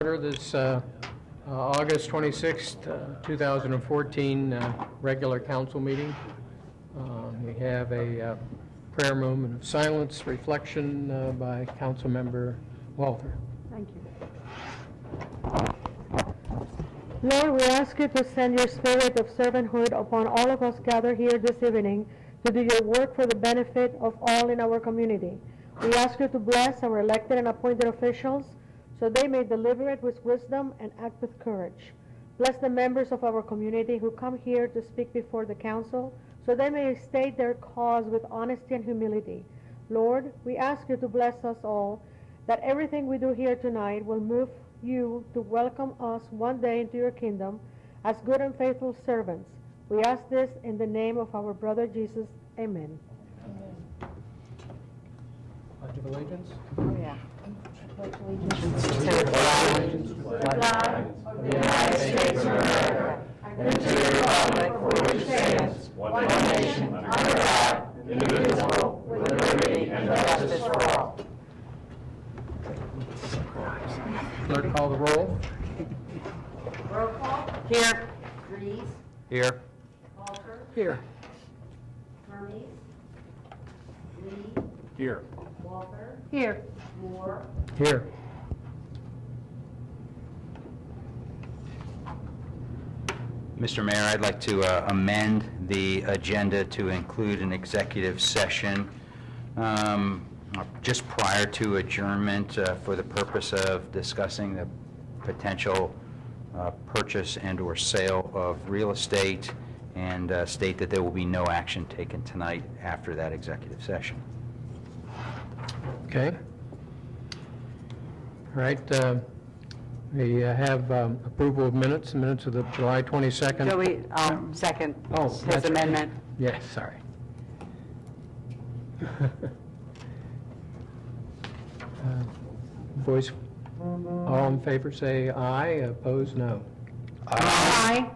This August 26th, 2014 regular council meeting. We have a prayer moment of silence reflection by Council Member Walter. Thank you. Lord, we ask you to send your spirit of servanthood upon all of us gathered here this evening to do your work for the benefit of all in our community. We ask you to bless our elected and appointed officials so they may deliberate with wisdom and act with courage. Bless the members of our community who come here to speak before the council so they may state their cause with honesty and humility. Lord, we ask you to bless us all, that everything we do here tonight will move you to welcome us one day into your kingdom as good and faithful servants. We ask this in the name of our brother Jesus. Amen. Amen. Pledge of Allegiance. Oh, yeah. To the flag of the United States of America and to the republic for which it stands, one nation, under God, indivisible, with liberty and justice for all. Clerk, call the roll. Roll call. Here. Reese. Here. Walter. Here. Hermes. Lee. Here. Walter. Here. Moore. Here. Mr. Mayor, I'd like to amend the agenda to include an executive session just prior to adjournment for the purpose of discussing the potential purchase and/or sale of real estate, and state that there will be no action taken tonight after that executive session. Okay. All right. We have approval of minutes of the July 22nd. Joey, second Oh, his amendment. Yes, sorry. Voice, all in favor say aye, opposed no. Aye.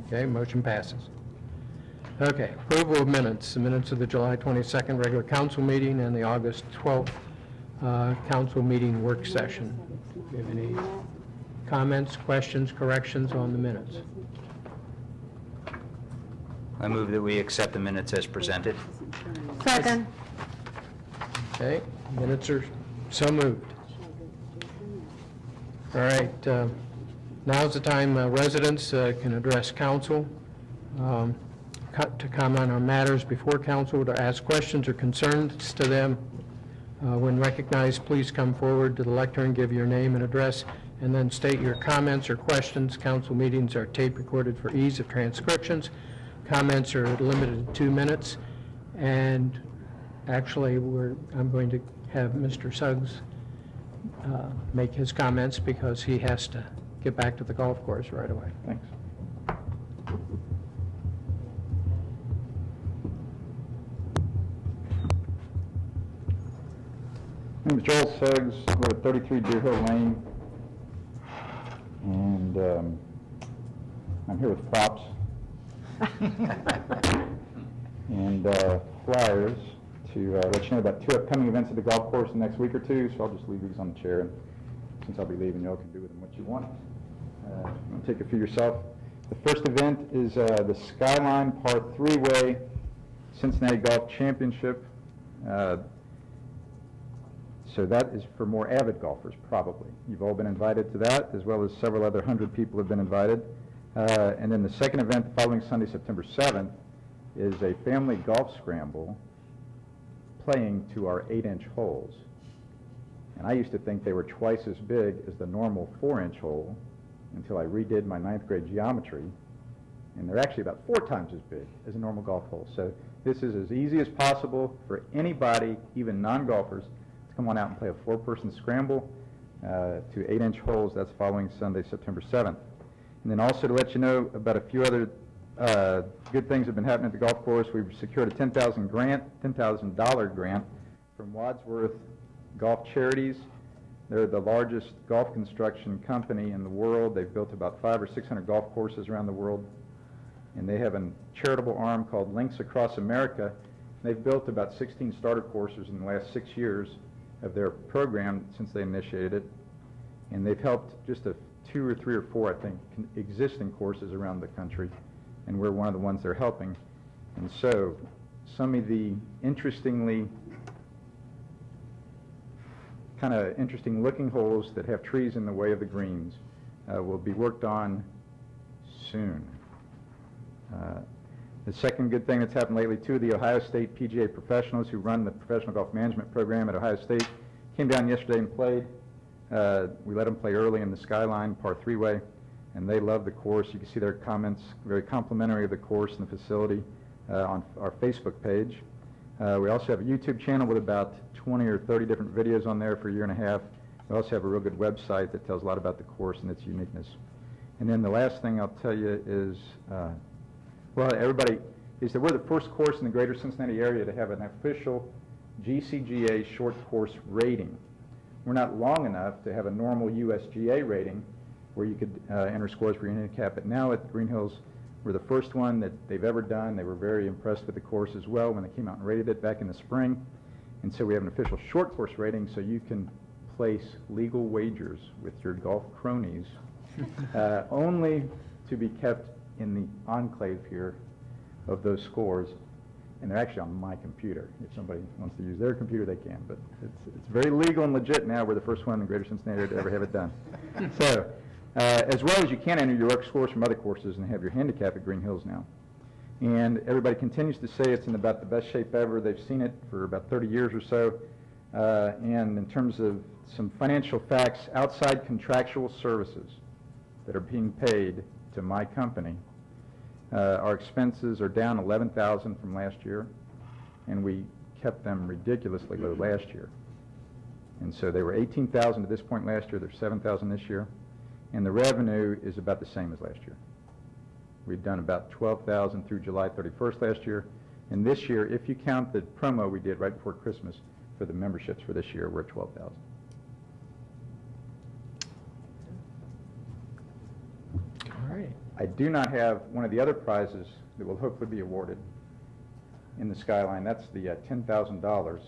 Okay, motion passes. Okay, approval of minutes, the minutes of the July 22nd regular council meeting and the August 12th council meeting work session. Do you have any comments, questions, corrections on the minutes? I move that we accept the minutes as presented. Second. Okay, minutes are so moved. All right, now's the time residents can address council, to comment on matters before council, to ask questions or concerns to them. When recognized, please come forward to the lectern, give your name and address, and then state your comments or questions. Council meetings are tape recorded for ease of transcriptions. Comments are limited to 2 minutes, and actually I'm going to have Mr. Suggs make his comments because he has to get back to the golf course right away. Thanks. My name is Joel Suggs. We're at 33 Deer Hill Lane, and I'm here with props and flyers to let you know about 2 upcoming events at the golf course in the next week or 2, so I'll just leave these on the chair, and since I'll be leaving, y'all can do with them what you want. I'll take a few yourself. The first event is the Skyline Par 3-Way Cincinnati Golf Championship. So that is for more avid golfers, probably. You've all been invited to that, as well as several other 100 people have been invited. And then the second event, the following Sunday, September 7th, is a family golf scramble playing to our 8-inch holes. And I used to think they were twice as big as the normal 4-inch hole until I redid my 9th grade geometry. And they're actually about 4 times as big as a normal golf hole. So this is as easy as possible for anybody, even non-golfers, to come on out and play a 4-person scramble to 8-inch holes. That's following Sunday, September 7th. And then also to let you know about a few other good things that have been happening at the golf course. We've secured a $10,000 grant from Wadsworth Golf Charities. They're the largest golf construction company in the world. They've built about 500 or 600 golf courses around the world. And they have a charitable arm called Links Across America. They've built about 16 starter courses in the last 6 years of their program since they initiated it. And they've helped just 2 or 3 or 4, I think, existing courses around the country, and we're one of the ones they're helping. And so some of the interesting looking holes that have trees in the way of the greens will be worked on soon. The second good thing that's happened lately, two of the Ohio State PGA professionals who run the professional golf management program at Ohio State came down yesterday and played. We let them play early in the Skyline par 3-way, and they love the course. You can see their comments, very complimentary of the course and the facility on our Facebook page. We also have a YouTube channel with about 20 or 30 different videos on there for a year and a half. We also have a real good website that tells a lot about the course and its uniqueness. And then the last thing I'll tell you is, well, everybody, is that we're the first course in the greater Cincinnati area to have an official GCGA short course rating. We're not long enough to have a normal USGA rating where you could enter scores for your handicap, but now at Greenhills, we're the first one that they've ever done. They were very impressed with the course as well when they came out and rated it back in the spring. And so we have an official short course rating, so you can place legal wagers with your golf cronies, only to be kept in the enclave here of those scores. And they're actually on my computer. If somebody wants to use their computer, they can. But it's very legal and legit now. We're the first one in the greater Cincinnati area to ever have it done. So, as well as you can enter your work scores from other courses and have your handicap at Greenhills now. And everybody continues to say it's in about the best shape ever. They've seen it for about 30 years or so. And in terms of some financial facts, outside contractual services that are being paid to my company, our expenses are down $11,000 from last year, and we kept them ridiculously low last year. And so they were $18,000 at this point last year. They're $7,000 this year. And the revenue is about the same as last year. We've done about $12,000 through July 31st last year. And this year, if you count the promo we did right before Christmas for the memberships for this year, we're at $12,000. All right. I do not have one of the other prizes that will hopefully be awarded in the Skyline. That's the $10,000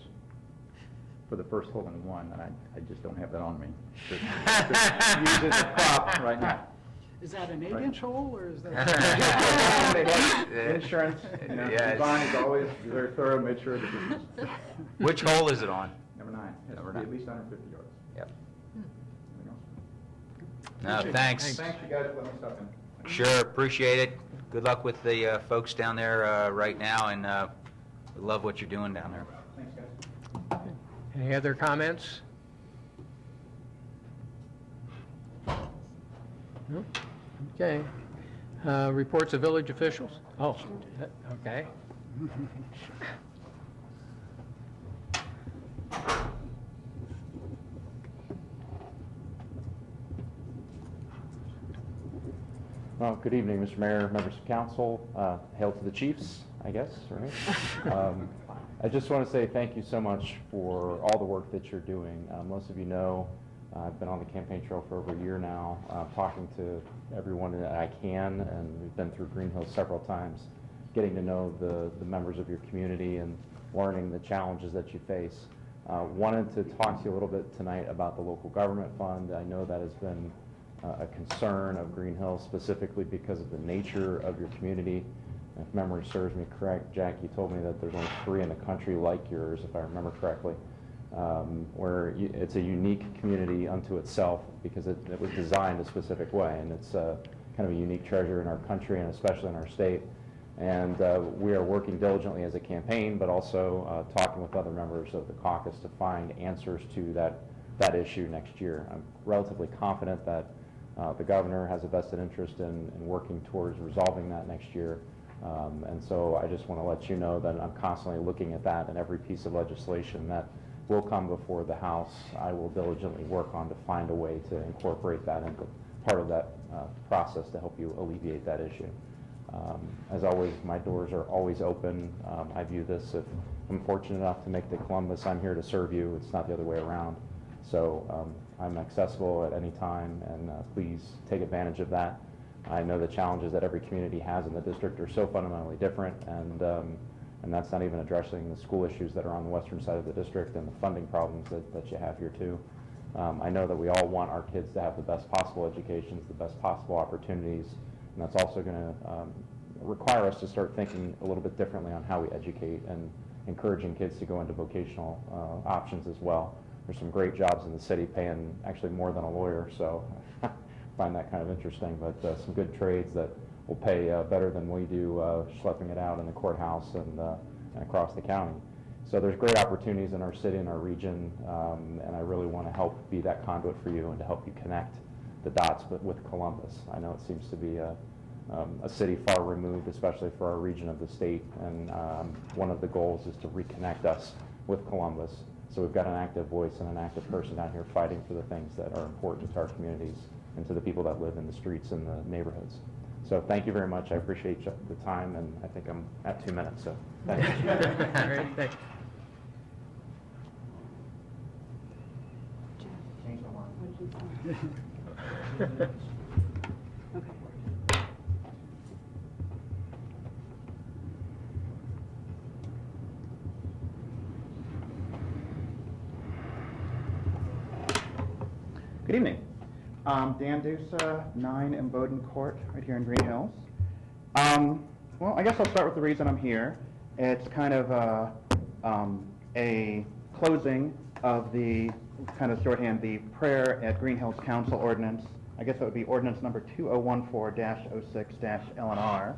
for the first hole in one, and I just don't have that on me. To use as a prop right now. Is that an 8-inch hole, or is that? Insurance, you know, Yes. Yvonne is always very thorough, made sure that this is Which hole is it on? number 9. It has Number to be 9. at least 150 yards. Yep. Anything else? No, thanks. Thanks, you guys, for letting me stop in. Sure, appreciate it. Good luck with the folks down there right now, and we love what you're doing down there. Thanks, guys. Any other comments? No? Okay. Reports of village officials? Oh, okay. Well, good evening, Mr. Mayor, members of council. Hail to the Chiefs, I guess, right? I just want to say thank you so much for all the work that you're doing. Most of you know I've been on the campaign trail for over a year now, talking to everyone that I can, and we've been through Greenhills several times, getting to know the members of your community and learning the challenges that you face. Wanted to talk to you a little bit tonight about the local government fund. I know that has been a concern of Greenhills, specifically because of the nature of your community. If memory serves me correct, Jack, you told me that there's only 3 in the country like yours, if I remember correctly, where it's a unique community unto itself because it was designed a specific way, and it's kind of a unique treasure in our country and especially in our state. And we are working diligently as a campaign, but also talking with other members of the caucus to find answers to that issue next year. I'm relatively confident that the governor has a vested interest in working towards resolving that next year. And so I just want to let you know that I'm constantly looking at that, and every piece of legislation that will come before the House, I will diligently work on to find a way to incorporate that into part of that process to help you alleviate that issue. As always, my doors are always open. I view this, if I'm fortunate enough to make the Columbus, I'm here to serve you. It's not the other way around. So I'm accessible at any time, and please take advantage of that. I know the challenges that every community has in the district are so fundamentally different, and that's not even addressing the school issues that are on the western side of the district and the funding problems that you have here too. I know that we all want our kids to have the best possible educations, the best possible opportunities, and that's also going to require us to start thinking a little bit differently on how we educate and encouraging kids to go into vocational options as well. There's some great jobs in the city paying actually more than a lawyer, so I find that kind of interesting, but some good trades that will pay better than we do schlepping it out in the courthouse and across the county. So there's great opportunities in our city and our region, and I really want to help be that conduit for you and to help you connect the dots with Columbus. I know it seems to be a city far removed, especially for our region of the state, and one of the goals is to reconnect us with Columbus. So we've got an active voice and an active person down here fighting for the things that are important to our communities and to the people that live in the streets and the neighborhoods. So thank you very much. I appreciate the time, and I think I'm at 2 minutes, so thank you. All right, thanks. Good evening. Dan Dusa, 9 Emboden Court, right here in Greenhills. Well, I guess I'll start with the reason I'm here. It's kind of a closing of the, kind of shorthand, the prayer at Greenhills Council Ordinance. I guess that would be Ordinance number 2014-06-LNR.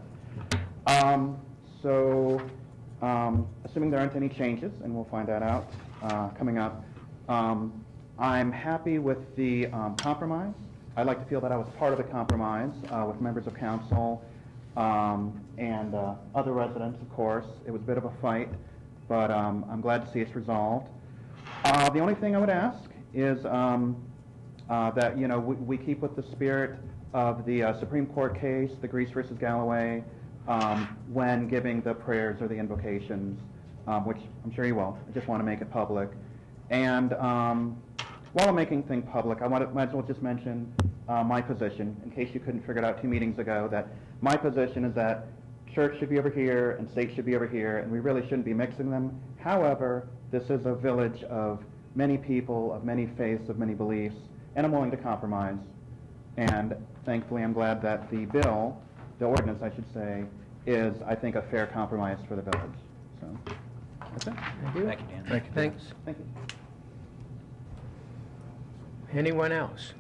Assuming there aren't any changes, and we'll find that out coming up, I'm happy with the compromise. I'd like to feel that I was part of the compromise with members of council and other residents, of course. It was a bit of a fight, but I'm glad to see it's resolved. The only thing I would ask is that, you know, we keep with the spirit of the Supreme Court case, the Grease versus Galloway, when giving the prayers or the invocations, which I'm sure you will. I just want to make it public. And while I'm making things public, I might as well just mention my position, in case you couldn't figure it out 2 meetings ago, that my position is that church should be over here and state should be over here, and we really shouldn't be mixing them. However, this is a village of many people, of many faiths, of many beliefs, and I'm willing to compromise. And thankfully, I'm glad that the bill, the ordinance, I should say, is, I think, a fair compromise for the village. So, that's it. Thank you. Thank you, Dan. Thanks. Thank you. Anyone else?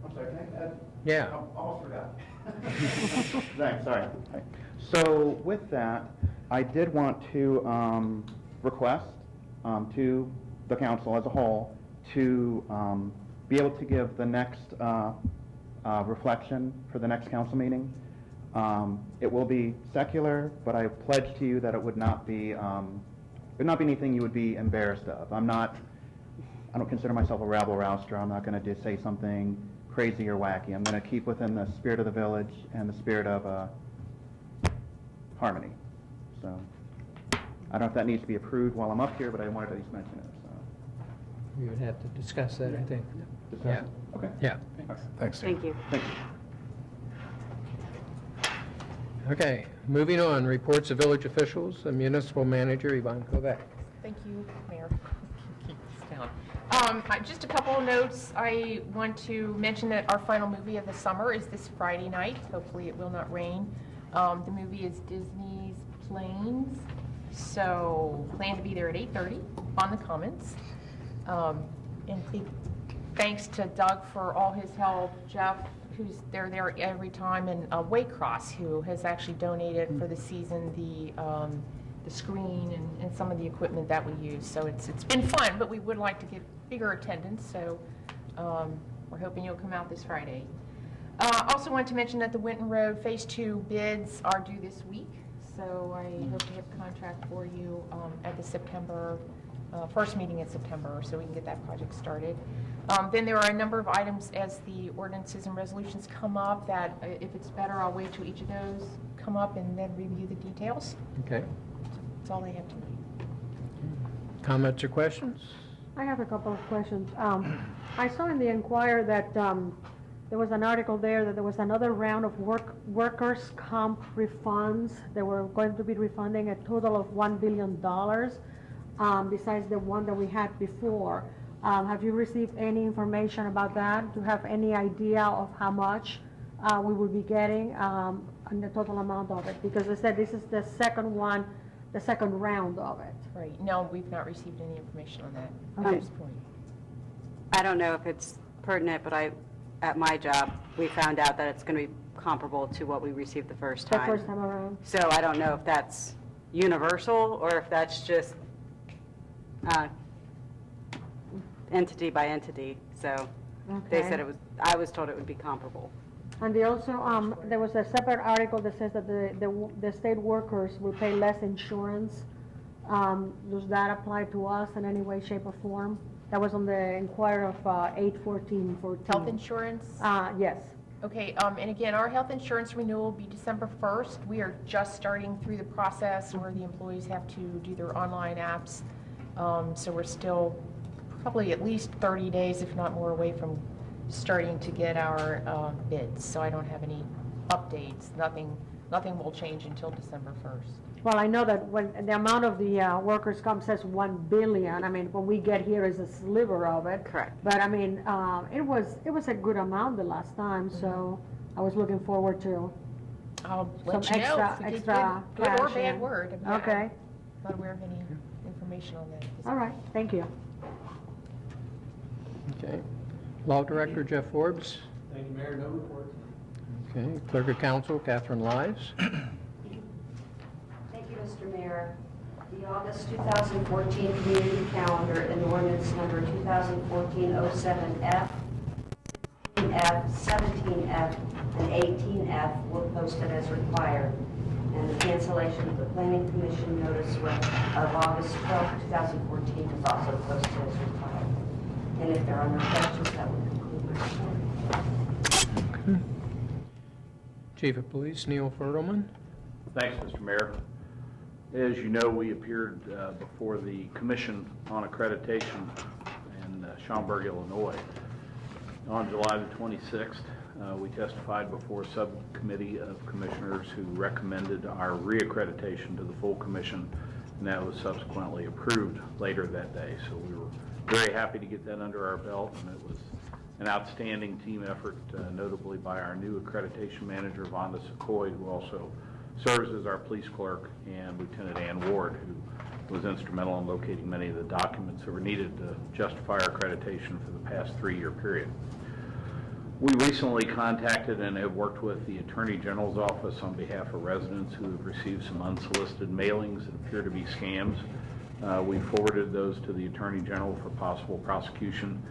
I'm sorry, can I add? Yeah. I almost forgot. Thanks, sorry. Okay. So with that, I did want to request to the council as a whole to be able to give the next reflection for the next council meeting. It will be secular, but I pledge to you that it would not be anything you would be embarrassed of. I don't consider myself a rabble-rouster. I'm not going to say something crazy or wacky. I'm going to keep within the spirit of the village and the spirit of harmony. So I don't know if that needs to be approved while I'm up here, but I wanted to at least mention it. So. We would have to discuss that, I think. Yeah. Okay. Yeah. Thanks. Thank you. Thank you. Okay, moving on, reports of village officials, the municipal manager, Yvonne Kovac. Thank you, Mayor. Keep this down. Just a couple of notes. I want to mention that our final movie of the summer is this Friday night. Hopefully it will not rain. The movie is Disney's Planes, so plan to be there at 8:30 on the Commons. And thanks to Doug for all his help, Jeff, who's there every time, and Waycross, who has actually donated for the season the screen and some of the equipment that we use. So it's been fun, but we would like to get bigger attendance, so we're hoping you'll come out this Friday. Also want to mention that the Winton Road Phase 2 bids are due this week, so I hope to have a contract for you at the September, first meeting in September, so we can get that project started. Then there are a number of items as the ordinances and resolutions come up that, if it's better, I'll wait till each of those come up and then review the details. Okay. That's all I have tonight. Comments or questions? I have a couple of questions. I saw in the Enquirer that there was an article there that there was another round of workers' comp refunds. They were going to be refunding a total of $1 billion besides the one that we had before. Have you received any information about that? Do you have any idea of how much we will be getting and the total amount of it? Because they said this is the second one, the second round of it. Right, no, we've not received any information on that Okay. at this point. I don't know if it's pertinent, but at my job, we found out that it's going to be comparable to what we received the first The time. first time around? So I don't know if that's universal or if that's just entity by entity. So they Okay. said I was told it would be comparable. And they also, there was a separate article that says that the state workers will pay less insurance. Does that apply to us in any way, shape, or form? That was on the Inquirer of 8/14/14. Health insurance? Yes. Okay, and again, our health insurance renewal will be December 1st. We are just starting through the process where the employees have to do their online apps. So we're still probably at least 30 days, if not more, away from starting to get our bids. So I don't have any updates. Nothing will change until December 1st. Well, I know that when the amount of the workers' comp says 1 billion, I mean, what we get here is a sliver of it. Correct. But I mean, it was a good amount the last time, so I was looking forward to. I'll let Some you know extra- if we get extra good or cash bad in. word. I'm not- Okay. Not aware of any information on that. All right, thank you. Okay. Law Director Jeff Forbes. Thank you, Mayor. No report. Okay. Clerk of Council Catherine Lives. Thank you, Mr. Mayor. The August 2014 community calendar and ordinance number 2014-07F, 16F, 17F, and 18F were posted as required. And the cancellation of the Planning Commission notice of August 12, 2014 was also posted as required. And if there are no questions, that would conclude my report. Chief of Police Neil Fertelman. Thanks, Mr. Mayor. As you know, we appeared before the Commission on Accreditation in Schaumburg, Illinois. On July the 26th, we testified before a subcommittee of commissioners who recommended our reaccreditation to the full commission, and that was subsequently approved later that day. So we were very happy to get that under our belt, and it was an outstanding team effort, notably by our new accreditation manager, Vonda Secoy, who also serves as our police clerk, and Lieutenant Ann Ward, who was instrumental in locating many of the documents that were needed to justify our accreditation for the past 3-year period. We recently contacted and have worked with the Attorney General's office on behalf of residents who have received some unsolicited mailings that appear to be scams. We forwarded those to the Attorney General for possible prosecution,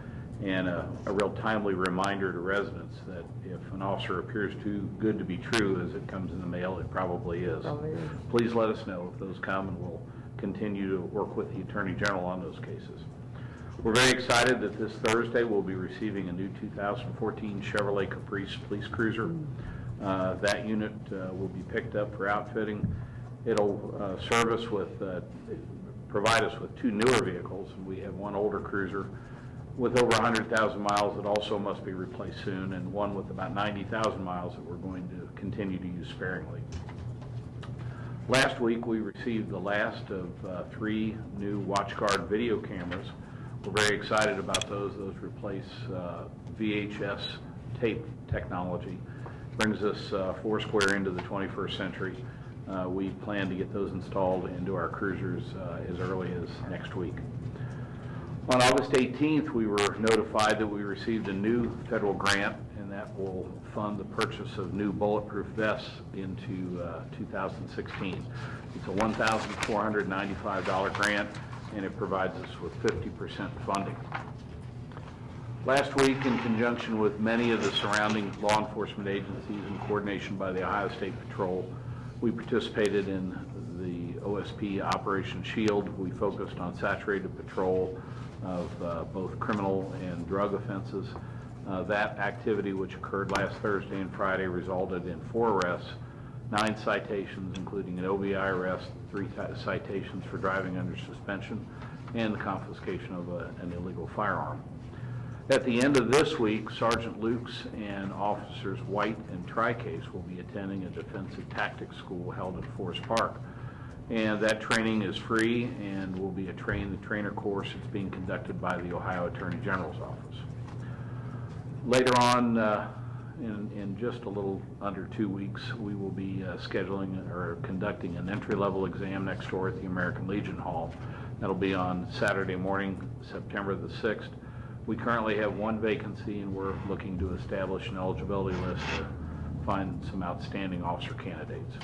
and a real timely reminder to residents that if an officer appears too good to be true as it comes in the mail, it probably is. Please let us know if those come, and we'll continue to work with the Attorney General on those cases. We're very excited that this Thursday we'll be receiving a new 2014 Chevrolet Caprice police cruiser. That unit will be picked up for outfitting. It'll provide us with 2 newer vehicles, and we have one older cruiser with over 100,000 miles that also must be replaced soon, and one with about 90,000 miles that we're going to continue to use sparingly. Last week we received the last of 3 new WatchGuard video cameras. We're very excited about those. Those replace VHS tape technology. Brings us 4 square into the 21st century. We plan to get those installed into our cruisers as early as next week. On August 18th, we were notified that we received a new federal grant, and that will fund the purchase of new bulletproof vests into 2016. It's a $1,495 grant, and it provides us with 50% funding. Last week, in conjunction with many of the surrounding law enforcement agencies in coordination by the Ohio State Patrol, we participated in the OSP Operation Shield. We focused on saturated patrol of both criminal and drug offenses. That activity, which occurred last Thursday and Friday, resulted in 4 arrests, 9 citations, including an OBI arrest, 3 citations for driving under suspension, and the confiscation of an illegal firearm. At the end of this week, Sergeant Lukes and Officers White and Tricase will be attending a defensive tactics school held at Forest Park. And that training is free and will be a train-the-trainer course. It's being conducted by the Ohio Attorney General's office. Later on, in just a little under 2 weeks, we will be scheduling or conducting an entry-level exam next door at the American Legion Hall. That'll be on Saturday morning, September the 6th. We currently have one vacancy, and we're looking to establish an eligibility list to find some outstanding officer candidates.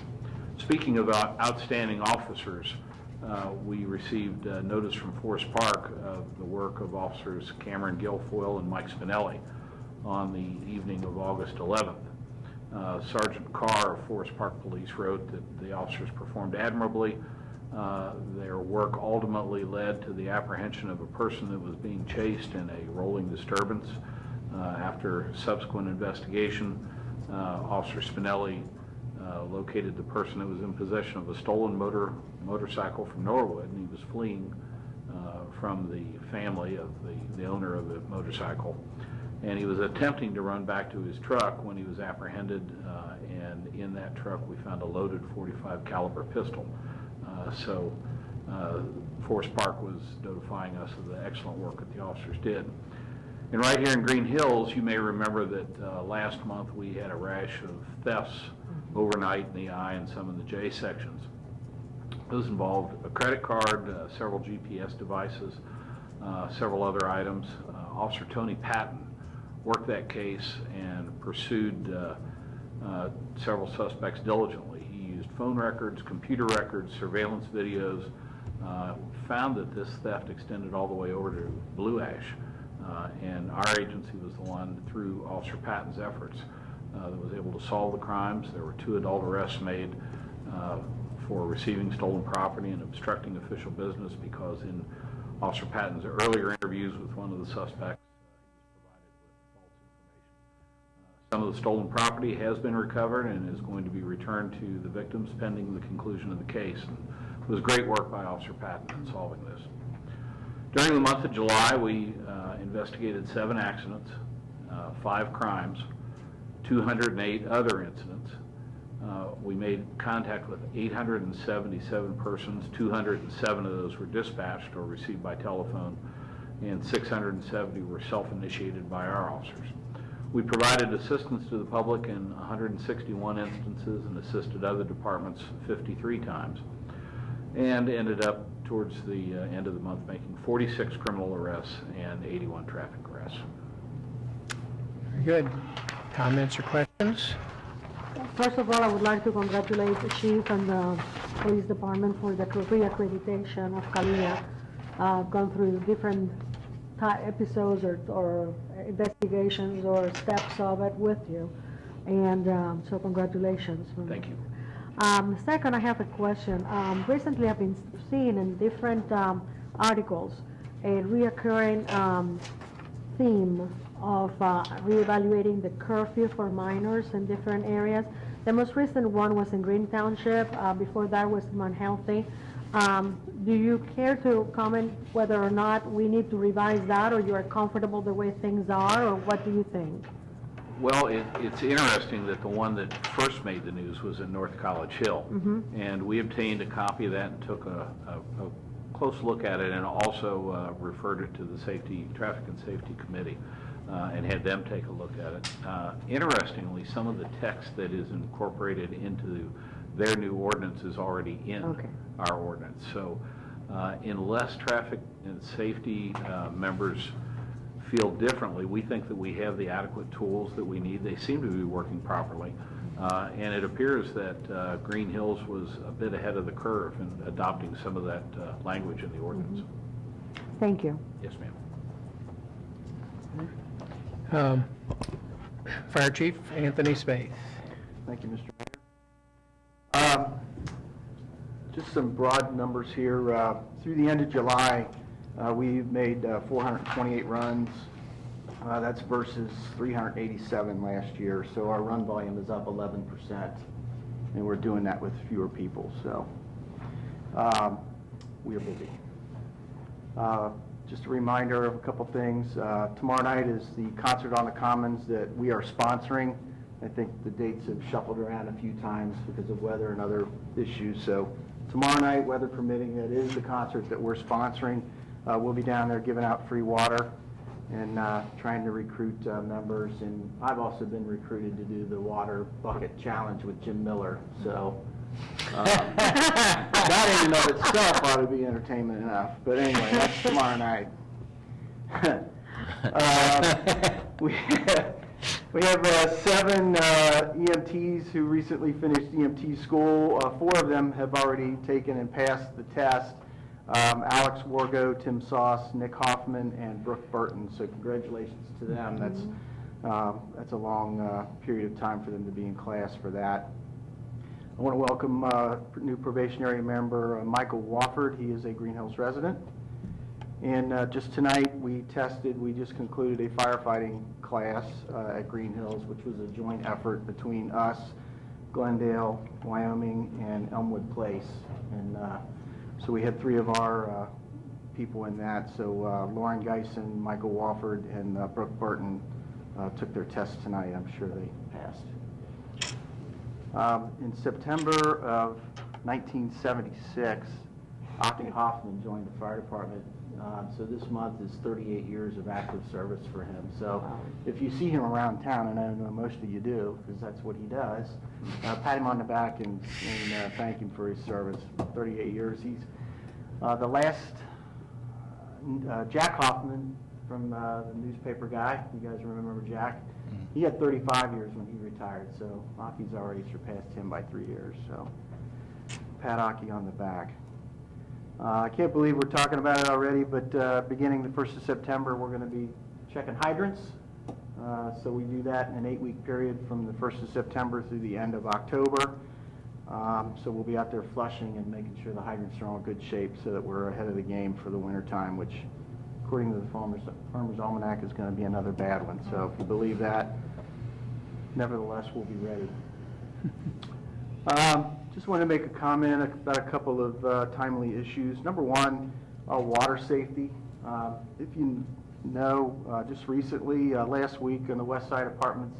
Speaking of outstanding officers, we received notice from Forest Park of the work of officers Cameron Guilfoyle and Mike Spinelli on the evening of August 11th. Sergeant Carr of Forest Park Police wrote that the officers performed admirably. Their work ultimately led to the apprehension of a person that was being chased in a rolling disturbance. After subsequent investigation, Officer Spinelli located the person that was in possession of a stolen motorcycle from Norwood, and he was fleeing from the family of the owner of the motorcycle. And he was attempting to run back to his truck when he was apprehended, and in that truck we found a loaded .45 caliber pistol. So Forest Park was notifying us of the excellent work that the officers did. And right here in Greenhills, you may remember that last month we had a rash of thefts overnight in the I and some in the J sections. Those involved a credit card, several GPS devices, several other items. Officer Tony Patton worked that case and pursued several suspects diligently. He used phone records, computer records, surveillance videos, found that this theft extended all the way over to Blue Ash, and our agency was the one, through Officer Patton's efforts, that was able to solve the crimes. There were 2 adult arrests made for receiving stolen property and obstructing official business, because in Officer Patton's earlier interviews with one of the suspects, some of the stolen property has been recovered and is going to be returned to the victims pending the conclusion of the case. And it was great work by Officer Patton in solving this. During the month of July, we investigated 7 accidents, 5 crimes, 208 other incidents. We made contact with 877 persons. 207 of those were dispatched or received by telephone, and 670 were self-initiated by our officers. We provided assistance to the public in 161 instances and assisted other departments 53 times, and ended up towards the end of the month making 46 criminal arrests and 81 traffic arrests. Very good. Comments or questions? First of all, I would like to congratulate the chief and the police department for the re-accreditation of Kalia. Gone through different episodes or investigations or steps of it with you, and so congratulations. Thank you. Second, I have a question. Recently I've been seeing in different articles a reoccurring theme of reevaluating the curfew for minors in different areas. The most recent one was in Green Township. Before that was in Mount Healthy. Do you care to comment whether or not we need to revise that, or you are comfortable the way things are, or what do you think? Well, it's interesting that the one that first made the news was in North College Hill. And we obtained a copy of that and took a close look at it, and also referred it to the Traffic and Safety Committee, and had them take a look at it. Interestingly, some of the text that is incorporated into their new ordinance is already in our ordinance. So unless traffic and safety members feel differently, we think that we have the adequate tools that we need. They seem to be working properly. And it appears that Greenhills was a bit ahead of the curve in adopting some of that language in the ordinance. Thank you. Yes, ma'am. Fire Chief Anthony Spaeth. Thank you, Mr. Mayor. Just some broad numbers here. Through the end of July, we've made 428 runs. That's versus 387 last year. So our run volume is up 11%, and we're doing that with fewer people. So we are busy. Just a reminder of a couple things. Tomorrow night is the concert on the Commons that we are sponsoring. I think the dates have shuffled around a few times because of weather and other issues. So tomorrow night, weather permitting, that is the concert that we're sponsoring. We'll be down there giving out free water and trying to recruit members. And I've also been recruited to do the water bucket challenge with Jim Miller. So that in and of itself ought to be entertainment enough. But anyway, that's tomorrow night. We have 7 EMTs who recently finished EMT school. 4 of them have already taken and passed the test. Alex Wargo, Tim Sauce, Nick Hoffman, and Brooke Burton. So congratulations to them. That's a long period of time for them to be in class for that. I want to welcome new probationary member Michael Wofford. He is a Greenhills resident. And just tonight we just concluded a firefighting class at Greenhills, which was a joint effort between us, Glendale, Wyoming, and Elmwood Place. And so we had 3 of our people in that. So Lauren Geisen, Michael Wofford, and Brooke Burton took their tests tonight. I'm sure they passed. In September of 1976, Aki Hoffman joined the fire department. So this month is 38 years of active service for him. So if you see him around town, and I know most of you do, because that's what he does, pat him on the back and thank him for his service. 38 years. He's the last, Jack Hoffman from the newspaper guy. You guys remember Jack? He had 35 years when he retired, so Aki's already surpassed him by 3 years. So pat Aki on the back. I can't believe we're talking about it already, but beginning the 1st of September, we're going to be checking hydrants. So we do that in an 8-week period from the 1st of September through the end of October. So we'll be out there flushing and making sure the hydrants are all in good shape so that we're ahead of the game for the winter time, which, according to the Farmer's Almanac, is going to be another bad one. So if you believe that, nevertheless, we'll be ready. Just want to make a comment about a couple of timely issues. Number one, water safety. If you know, just recently, last week in the West Side Apartments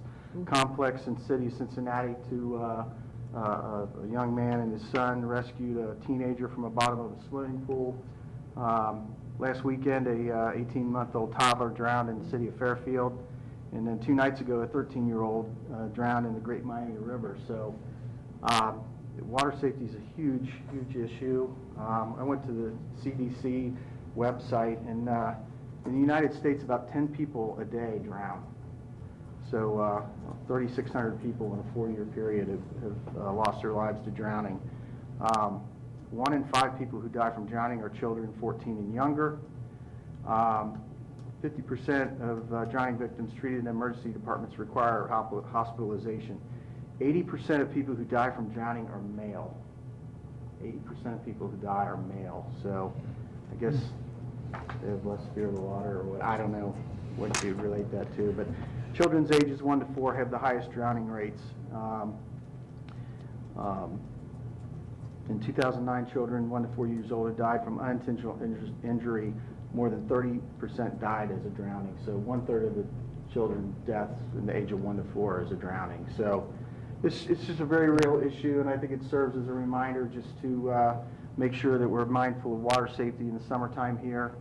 complex in the city of Cincinnati, a young man and his son rescued a teenager from the bottom of a swimming pool. Last weekend, a 18-month-old toddler drowned in the city of Fairfield. And then 2 nights ago, a 13-year-old drowned in the Great Miami River. So water safety is a huge, huge issue. I went to the CDC website, and in the United States, about 10 people a day drown. So 3,600 people in a 4-year period have lost their lives to drowning. 1 in 5 people who die from drowning are children 14 and younger. 50% of drowning victims treated in emergency departments require hospitalization. 80% of people who die from drowning are male. 80% of people who die are male. So I guess they have less fear of the water, or what. I don't know what you relate that to. But children's ages 1 to 4 have the highest drowning rates. In 2009, children 1 to 4 years old who died from unintentional injury, more than 30% died as a drowning. So 1/3 of the children's deaths in the age of 1 to 4 is a drowning. So it's just a very real issue, and I think it serves as a reminder just to make sure that we're mindful of water safety in the summertime here.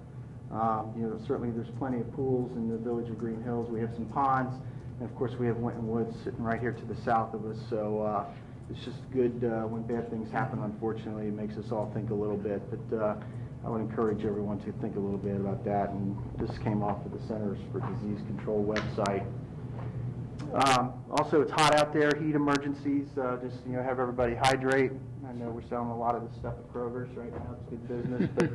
Certainly there's plenty of pools in the village of Greenhills. We have some ponds, and of course we have Winton Woods sitting right here to the south of us. So it's just good when bad things happen. Unfortunately, it makes us all think a little bit. But I would encourage everyone to think a little bit about that. And this came off of the Centers for Disease Control website. Also, it's hot out there. Heat emergencies. Just have everybody hydrate. I know we're selling a lot of this stuff at Kroger's right now. It's good business, but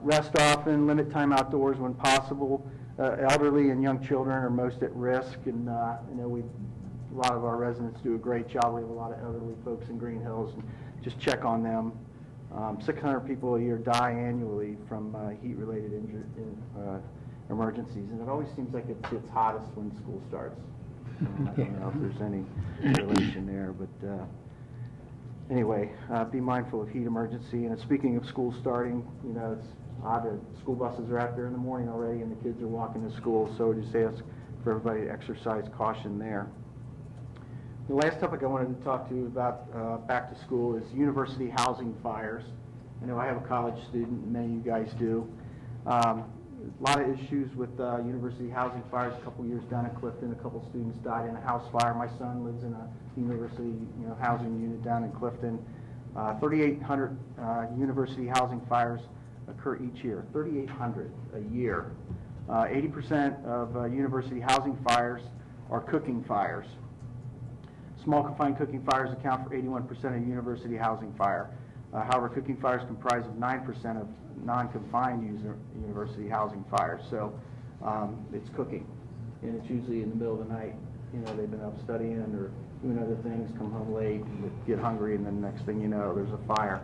rest often. Limit time outdoors when possible. Elderly and young children are most at risk, and a lot of our residents do a great job. We have a lot of elderly folks in Greenhills, and just check on them. 600 people a year die annually from heat-related emergencies, and it always seems like it gets hottest when school starts. I don't know if there's any relation there, but anyway, be mindful of heat emergency. And speaking of school starting, it's odd that school buses are out there in the morning already, and the kids are walking to school. So just ask for everybody to exercise caution there. The last topic I wanted to talk to you about back to school is university housing fires. I know I have a college student, and many of you guys do. A lot of issues with university housing fires. A couple years down in Clifton, a couple students died in a house fire. My son lives in a university housing unit down in Clifton. 3,800 university housing fires occur each year. 3,800 a year. 80% of university housing fires are cooking fires. Small confined cooking fires account for 81% of university housing fire. However, cooking fires comprise of 9% of non-confined university housing fires. So it's cooking, and it's usually in the middle of the night. They've been up studying or doing other things, come home late, get hungry, and then next thing you know, there's a fire.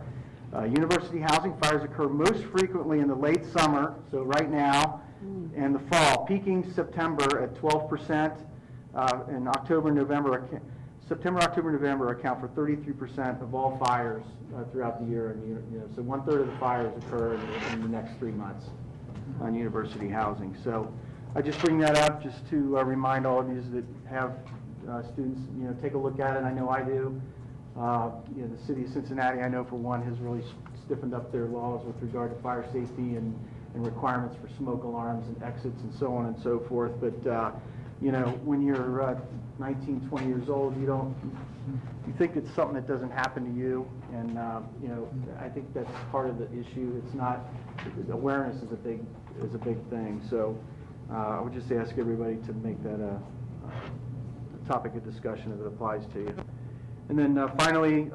University housing fires occur most frequently in the late summer, so right now, and the fall, peaking September at 12%, and September, October, November account for 33% of all fires throughout the year. And so 1/3 of the fires occur in the next 3 months on university housing. So I just bring that up just to remind all of you that have students, take a look at it. I know I do. The city of Cincinnati, I know for one, has really stiffened up their laws with regard to fire safety and requirements for smoke alarms and exits and so on and so forth. But when you're 19, 20 years old, you think it's something that doesn't happen to you, and I think that's part of the issue. It's not, awareness is a big thing. So I would just ask everybody to make that a topic of discussion if it applies to you. And then finally,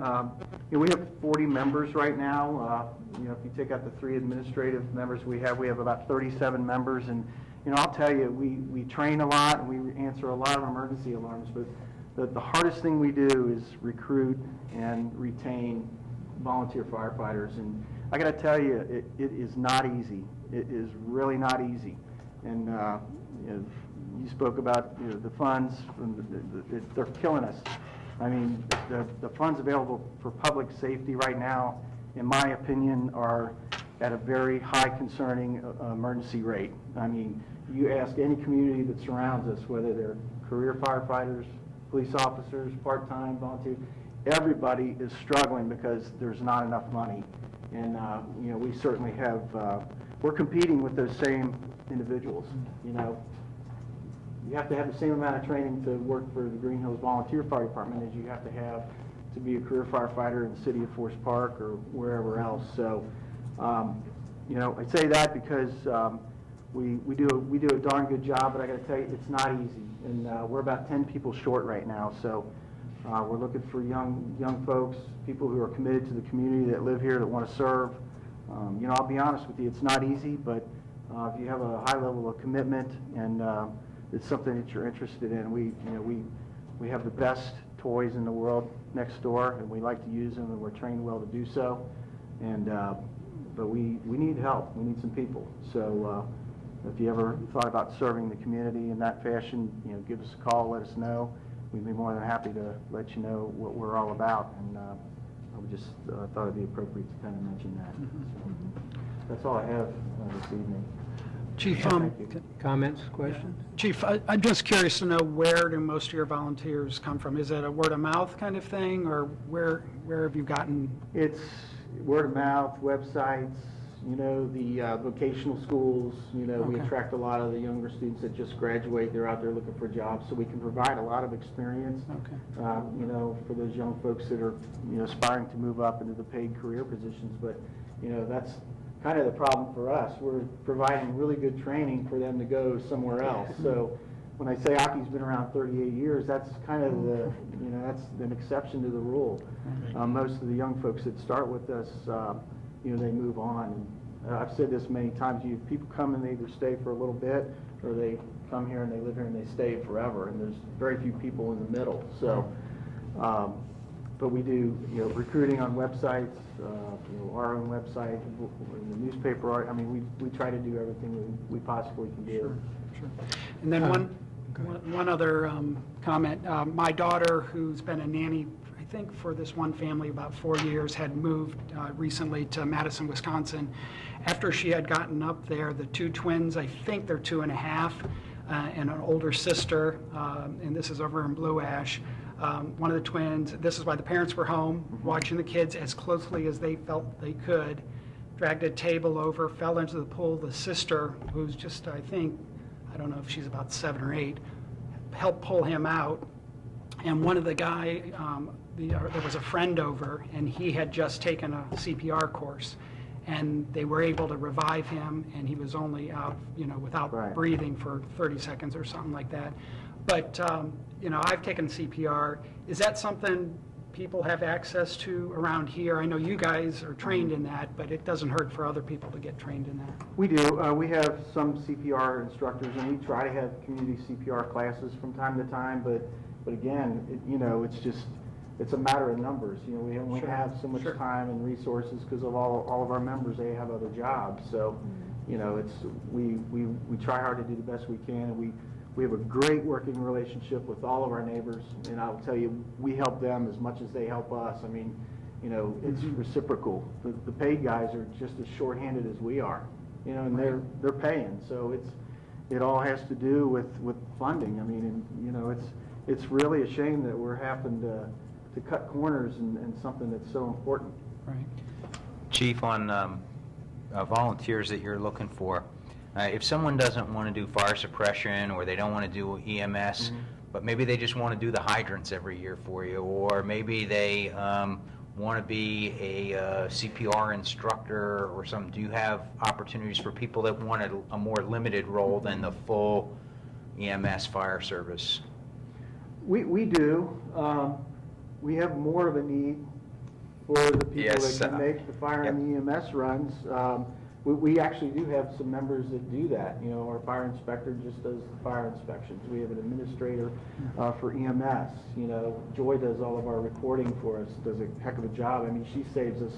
we have 40 members right now. If you take out the 3 administrative members we have about 37 members. And I'll tell you, we train a lot and we answer a lot of emergency alarms, but the hardest thing we do is recruit and retain volunteer firefighters. And I got to tell you, it is not easy. It is really not easy. And you spoke about the funds. They're killing us. I mean, the funds available for public safety right now, in my opinion, are at a very high concerning emergency rate. I mean, you ask any community that surrounds us, whether they're career firefighters, police officers, part-time, volunteer, everybody is struggling because there's not enough money. And, we certainly have, we're competing with those same individuals, You have to have the same amount of training to work for the Greenhills Volunteer Fire Department as you have to be a career firefighter in the city of Forest Park or wherever else. So, I say that because we do a darn good job, but I got to tell you, it's not easy. And we're about 10 people short right now. So we're looking for young folks, people who are committed to the community that live here, that want to serve. I'll be honest with you, it's not easy, but if you have a high level of commitment and it's something that you're interested in, we have the best toys in the world next door, and we like to use them, and we're trained well to do so. And but we need help. We need some people. So if you ever thought about serving the community in that fashion, give us a call, let us know. We'd be more than happy to let you know what we're all about. And I just thought it'd be appropriate to kind of mention that. So that's all I have this evening. Chief, Comments, questions? Chief, I'm just curious to know, where do most of your volunteers come from? Is it a word of mouth kind of thing, or where have you gotten? It's word of mouth, websites, the vocational schools. We attract a lot of the younger students that just graduate. They're out there looking for jobs, so we can provide a lot of experience. For those young folks that are aspiring to move up into the paid career positions. But that's kind of the problem for us. We're providing really good training for them to go somewhere else. So when I say hockey's been around 38 years, that's kind of that's an exception to the rule. Most of the young folks that start with us, they move on. And I've said this many times, people come and they either stay for a little bit, or they come here and they live here and they stay forever. And there's very few people in the middle. So, but we do, recruiting on websites, our own website, the newspaper. I mean, we try to do everything we possibly can do. Sure. And then one other comment. My daughter, who's been a nanny, I think, for this one family about 4 years, had moved recently to Madison, Wisconsin. After she had gotten up there, the 2 twins, I think they're 2.5, and an older sister, and this is over in Blue Ash, One of the twins, this is why the parents were home, watching the kids as closely as they felt they could, dragged a table over, fell into the pool. The sister, who's just, I don't know if she's about 7 or 8, helped pull him out. And one of the guy, there was a friend over, and he had just taken a CPR course. And they were able to revive him, and he was only out, without breathing for 30 seconds or something like that. But, I've taken CPR. Is that something people have access to around here? I know you guys are trained in that, but it doesn't hurt for other people to get trained in that. We do. We have some CPR instructors, and we try to have community CPR classes from time to time, but again, it's a matter of numbers. We only have so much time and resources because of all of our members. They have other jobs, so we try hard to do the best we can. And we have a great working relationship with all of our neighbors, and I'll tell you, we help them as much as they help us. I mean, it's reciprocal. The paid guys are just as shorthanded as we are, and they're paying. So it all has to do with funding. I mean, and, it's really a shame that we're having to cut corners in something that's so important. Right. Chief, on volunteers that you're looking for, if someone doesn't want to do fire suppression, or they don't want to do EMS, but maybe they just want to do the hydrants every year for you, or maybe they want to be a CPR instructor or something, do you have opportunities for people that want a more limited role than the full EMS fire service? We do. We have more of a need for the people that can make the fire and the EMS runs. We actually do have some members that do that. Our fire inspector just does the fire inspections. We have an administrator for EMS. Joy does all of our recording for us, does a heck of a job. I mean, she saves us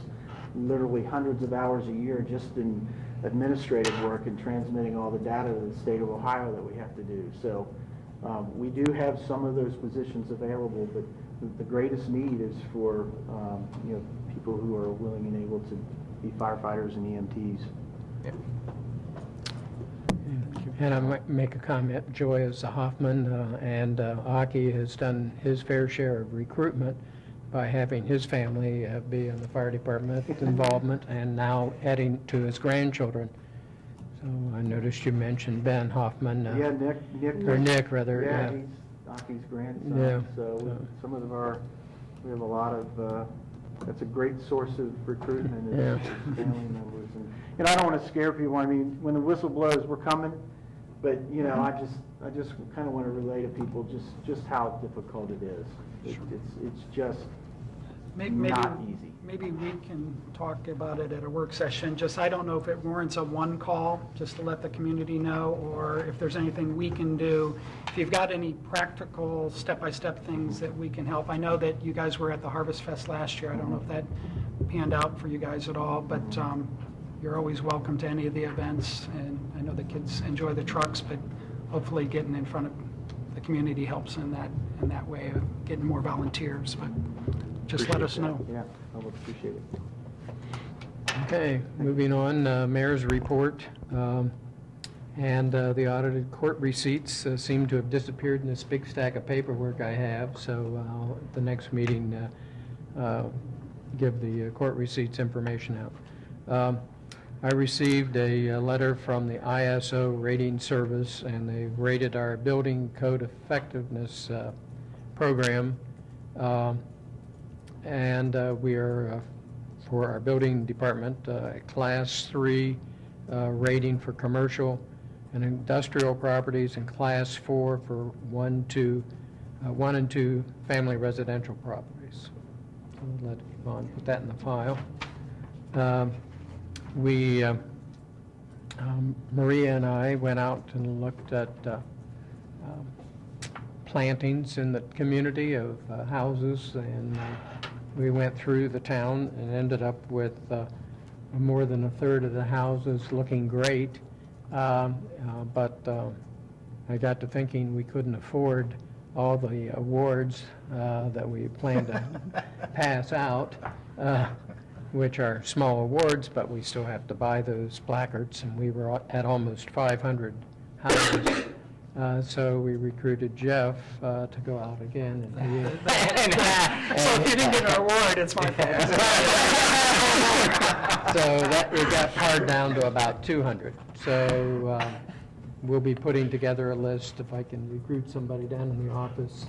literally hundreds of hours a year just in administrative work and transmitting all the data to the state of Ohio that we have to do. So we do have some of those positions available, but the greatest need is for people who are willing and able to be firefighters and EMTs. Yep. And I might make a comment. Joy is a Hoffman, and Aki has done his fair share of recruitment by having his family be in the fire department involvement, and now adding to his grandchildren. So I noticed you mentioned Ben Hoffman. Yeah, Nick, rather. Yeah, he's Aki's grandson. Yeah. So some of we have a lot of, that's a great source of recruitment is family members. And I don't want to scare people. I mean, when the whistle blows, we're coming. But, I just kind of want to relay to people just how difficult it is. It's just not easy. Maybe we can talk about it at a work session. I don't know if it warrants a one call, just to let the community know, or if there's anything we can do. If you've got any practical step-by-step things that we can help. I know that you guys were at the Harvest Fest last year. I don't know if that panned out for you guys at all, but you're always welcome to any of the events. And I know the kids enjoy the trucks, but hopefully getting in front of the community helps in that way of getting more volunteers. But just let us know. Yeah, I would appreciate it. Okay, moving on, Mayor's report. And the audited court receipts seem to have disappeared in this big stack of paperwork I have, so I'll, at the next meeting, give the court receipts information out. I received a letter from the ISO rating service, and they rated our building code effectiveness program, and we are, for our building department, Class 3 rating for commercial and industrial properties, and Class 4 for 1 and 2 family residential properties. I'll let Yvonne put that in the file. Maria and I went out and looked at plantings in the community of houses, and we went through the town and ended up with more than a third of the houses looking great, but I got to thinking we couldn't afford all the awards that we planned to pass out, which are small awards, but we still have to buy those placards, and we were at almost 500 houses So we recruited Jeff to go out again. And So if you didn't get an award, it's my fault. So that, it got pared down to about 200. So we'll be putting together a list, if I can recruit somebody down in the office,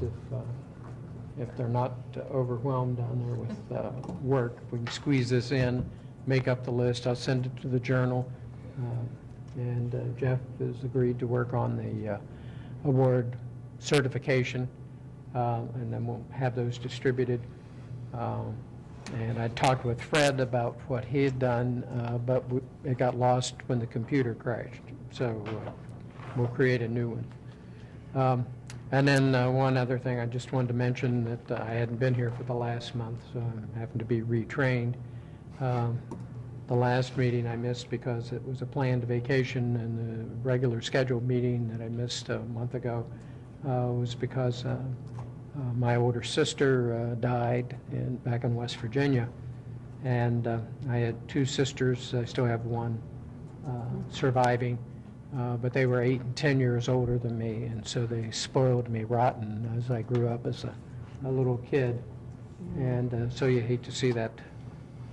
if they're not overwhelmed down there with work. If we can squeeze this in, make up the list, I'll send it to the Journal. And Jeff has agreed to work on the award certification, and then we'll have those distributed. And I talked with Fred about what he had done, but it got lost when the computer crashed. So we'll create a new one. And then one other thing, I just wanted to mention that I hadn't been here for the last month, so I'm having to be retrained. The last meeting I missed because it was a planned vacation, and the regular scheduled meeting that I missed a month ago was because my older sister died back in West Virginia, and I had two sisters. I still have one surviving, but they were 8 and 10 years older than me, and so they spoiled me rotten as I grew up as a little kid. And so you hate to see that.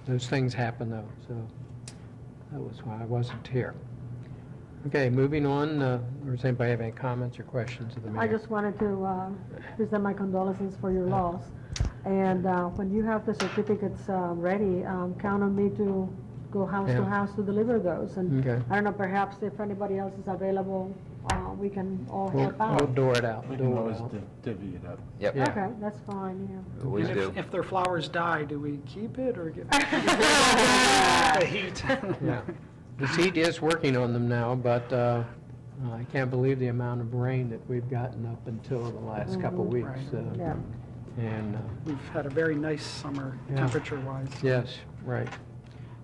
Those things happen, though, so that was why I wasn't here. Okay, moving on. Does anybody have any comments or questions of the mayor? I just wanted to present my condolences for your loss. And when you have the certificates ready, count on me to go house to house to deliver those. And Okay. I don't know, perhaps if anybody else is available, we can all help We'll out. door it out. We can always divvy it up. Yep. Yeah. Okay, that's fine, yeah. Always And do. if their flowers die, do we keep it or get the heat? Yeah. The heat is working on them now, but I can't believe the amount of rain that we've gotten up until the last couple weeks. Right. Yeah. And, We've had a very nice summer, Yeah. temperature-wise. yes, right.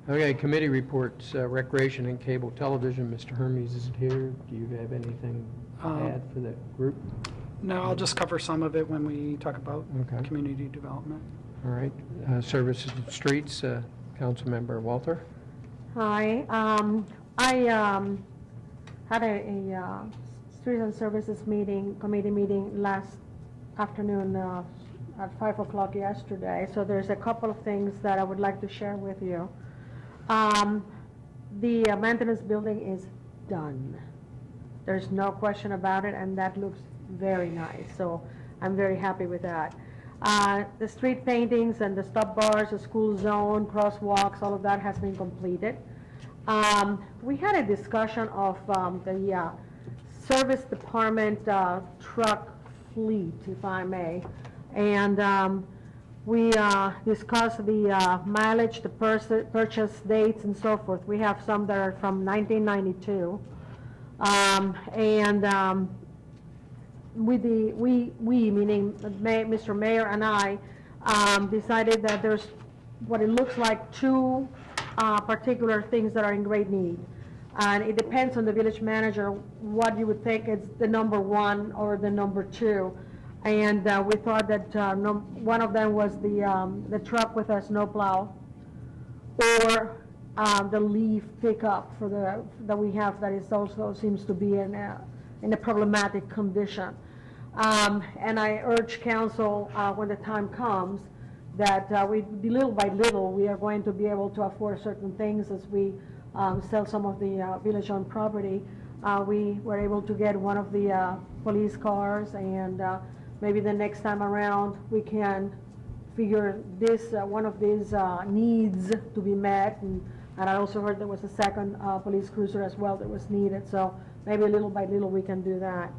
Okay, committee reports, Recreation and Cable Television. Mr. Hermes isn't here. Do you have anything to add for the group? No, I'll just cover some of it when we talk about Okay. community development. All right. Services and Streets, Councilmember Walter. Hi, I had a Streets and Services committee meeting last afternoon at 5 o'clock yesterday. So there's a couple of things that I would like to share with you. The maintenance building is done. There's no question about it, and that looks very nice. So I'm very happy with that. The street paintings and the stop bars, the school zone, crosswalks, all of that has been completed. We had a discussion of the service department truck fleet, if I may. And we discussed the mileage, the purchase dates, and so forth. We have some that are from 1992. We, meaning Mr. Mayor and I, decided that there's what it looks like two particular things that are in great need. And it depends on the village manager what you would think is the number one or the number two. And we thought that one of them was the truck with a snowplow, or the leaf pickup that we have that is also seems to be in a problematic condition. And I urge council when the time comes that little by little we are going to be able to afford certain things as we sell some of the village-owned property. We were able to get one of the police cars, and maybe the next time around we can figure this one of these needs to be met. And I also heard there was a second police cruiser as well that was needed. So maybe little by little we can do that.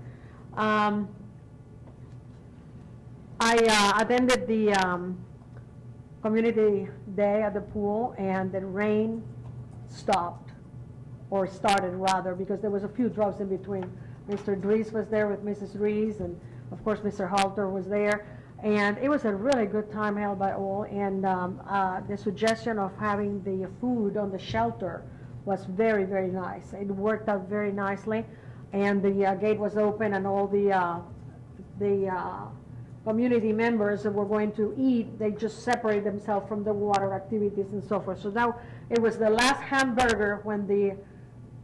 I attended the community day at the pool, and the rain stopped, or started rather, because there was a few drops in between. Mr. Dries was there with Mrs. Dries, and of course Mr. Halter was there, and it was a really good time held by all. And the suggestion of having the food on the shelter was very, very nice. It worked out very nicely, and the gate was open, and all the community members that were going to eat, they just separate themselves from the water activities and so forth. So now it was the last hamburger when the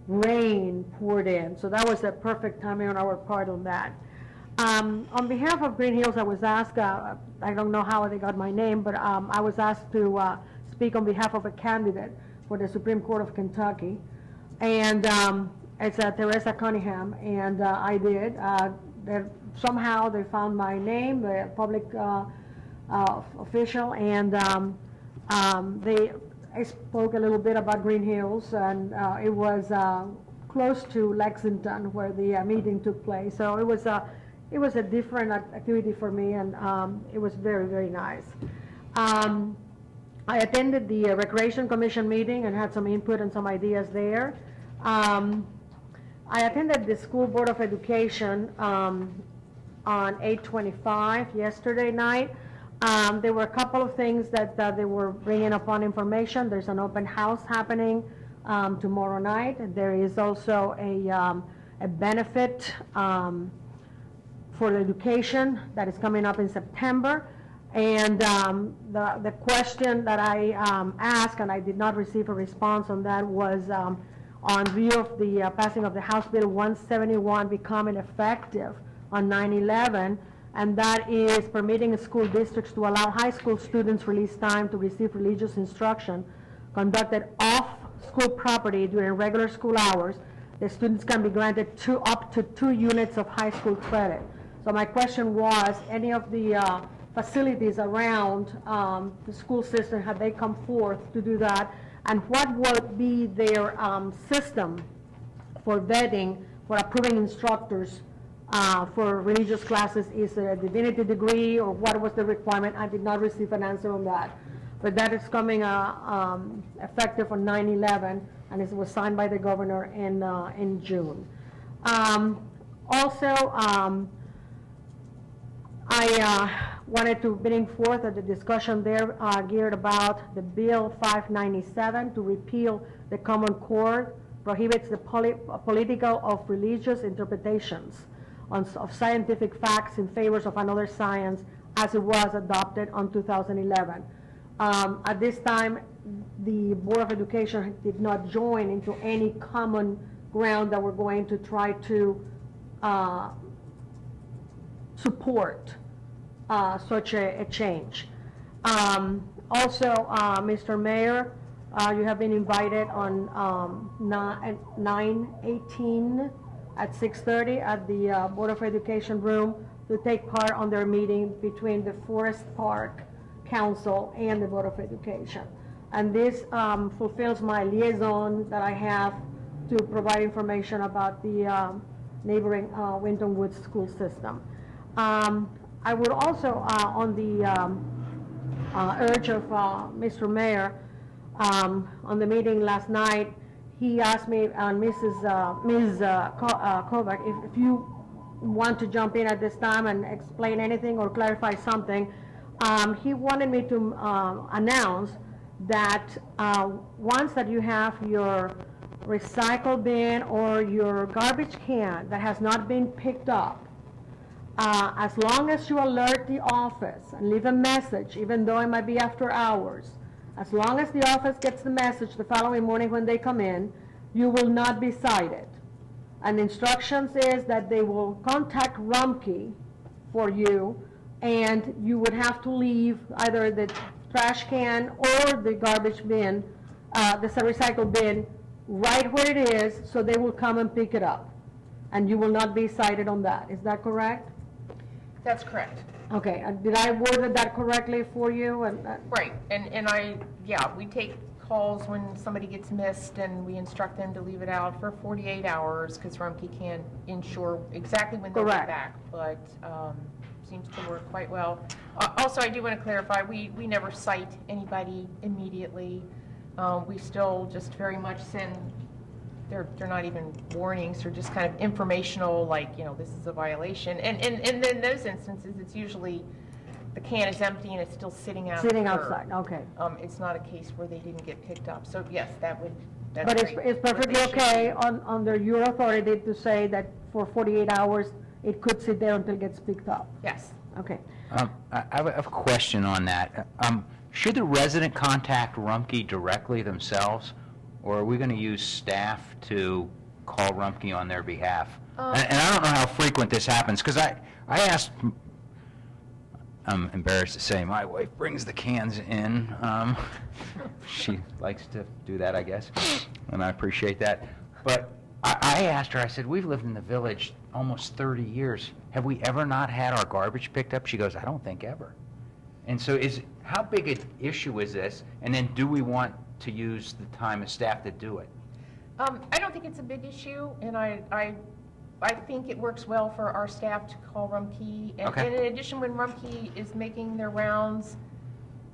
rain poured in. So that was the perfect timing on our part on that. On behalf of Greenhills, I was asked, I don't know how they got my name, but I was asked to speak on behalf of a candidate for the Supreme Court of Kentucky. And it's Teresa Cunningham, and I did. Somehow they found my name, the public official, and I spoke a little bit about Greenhills, and it was close to Lexington where the meeting took place. So it was a different activity for me, and it was very, very nice. I attended the Recreation Commission meeting and had some input and some ideas there. I attended the School Board of Education on 8/25 yesterday night. There were a couple of things that they were bringing upon information. There's an open house happening tomorrow night. There is also a benefit for the education that is coming up in September. And the question that I asked, and I did not receive a response on that, was on view of the passing of the House Bill 171 becoming effective on 9/11, and that is permitting school districts to allow high school students release time to receive religious instruction conducted off school property during regular school hours. The students can be granted up to 2 units of high school credit. So my question was, any of the facilities around the school system, have they come forth to do that? And what would be their system for vetting, for approving instructors for religious classes? Is it a divinity degree, or what was the requirement? I did not receive an answer on that. But that is coming effective on 9/11, and it was signed by the governor in June. Also, I wanted to bring forth the discussion there geared about the Bill 597 to repeal the Common Core, prohibits the political of religious interpretations of scientific facts in favor of another science, as it was adopted on 2011. At this time, the Board of Education did not join into any common ground that we're going to try to support such a change. Also, Mr. Mayor, you have been invited on 9/18 at 6:30 at the Board of Education room to take part on their meeting between the Forest Park Council and the Board of Education. And this fulfills my liaison that I have to provide information about the neighboring Winton Woods school system. I would also, on the urge of Mr. Mayor, on the meeting last night, he asked me and Ms. Kovac if you want to jump in at this time and explain anything or clarify something. He wanted me to announce that once that you have your recycle bin or your garbage can that has not been picked up, as long as you alert the office and leave a message, even though it might be after hours, as long as the office gets the message the following morning when they come in, you will not be cited. And the instructions is that they will contact Rumpke for you, and you would have to leave either the trash can or the garbage bin, the recycle bin, right where it is, so they will come and pick it up. And you will not be cited on that. Is that correct? That's correct. Okay, did I word that correctly for you? Right, and we take calls when somebody gets missed, and we instruct them to leave it out for 48 hours, because Rumpke can't ensure exactly when they'll get back, but seems to work quite well. Also, I do want to clarify, we never cite anybody immediately. We still just very much send, they're not even warnings, they're just kind of informational, like, this is a violation. And in those instances, it's usually the can is empty and it's still sitting out. Sitting outside, okay. It's not a case where they didn't get picked up. So yes, that's But it's perfectly okay under your authority to say that for 48 hours, it could sit there until it gets picked up? Yes. Okay. I have a question on that. Should the resident contact Rumpke directly themselves, or are we going to use staff to call Rumpke on their behalf? And I don't know how frequent this happens, because I asked, I'm embarrassed to say, my wife brings the cans in. She likes to do that, I guess, and I appreciate that. But I asked her, I said, we've lived in the village almost 30 years. Have we ever not had our garbage picked up? She goes, I don't think ever. And so how big an issue is this? And then do we want to use the time of staff to do it? I don't think it's a big issue, and I think it works well for our staff to call Rumpke. And, Okay. and in addition, when Rumpke is making their rounds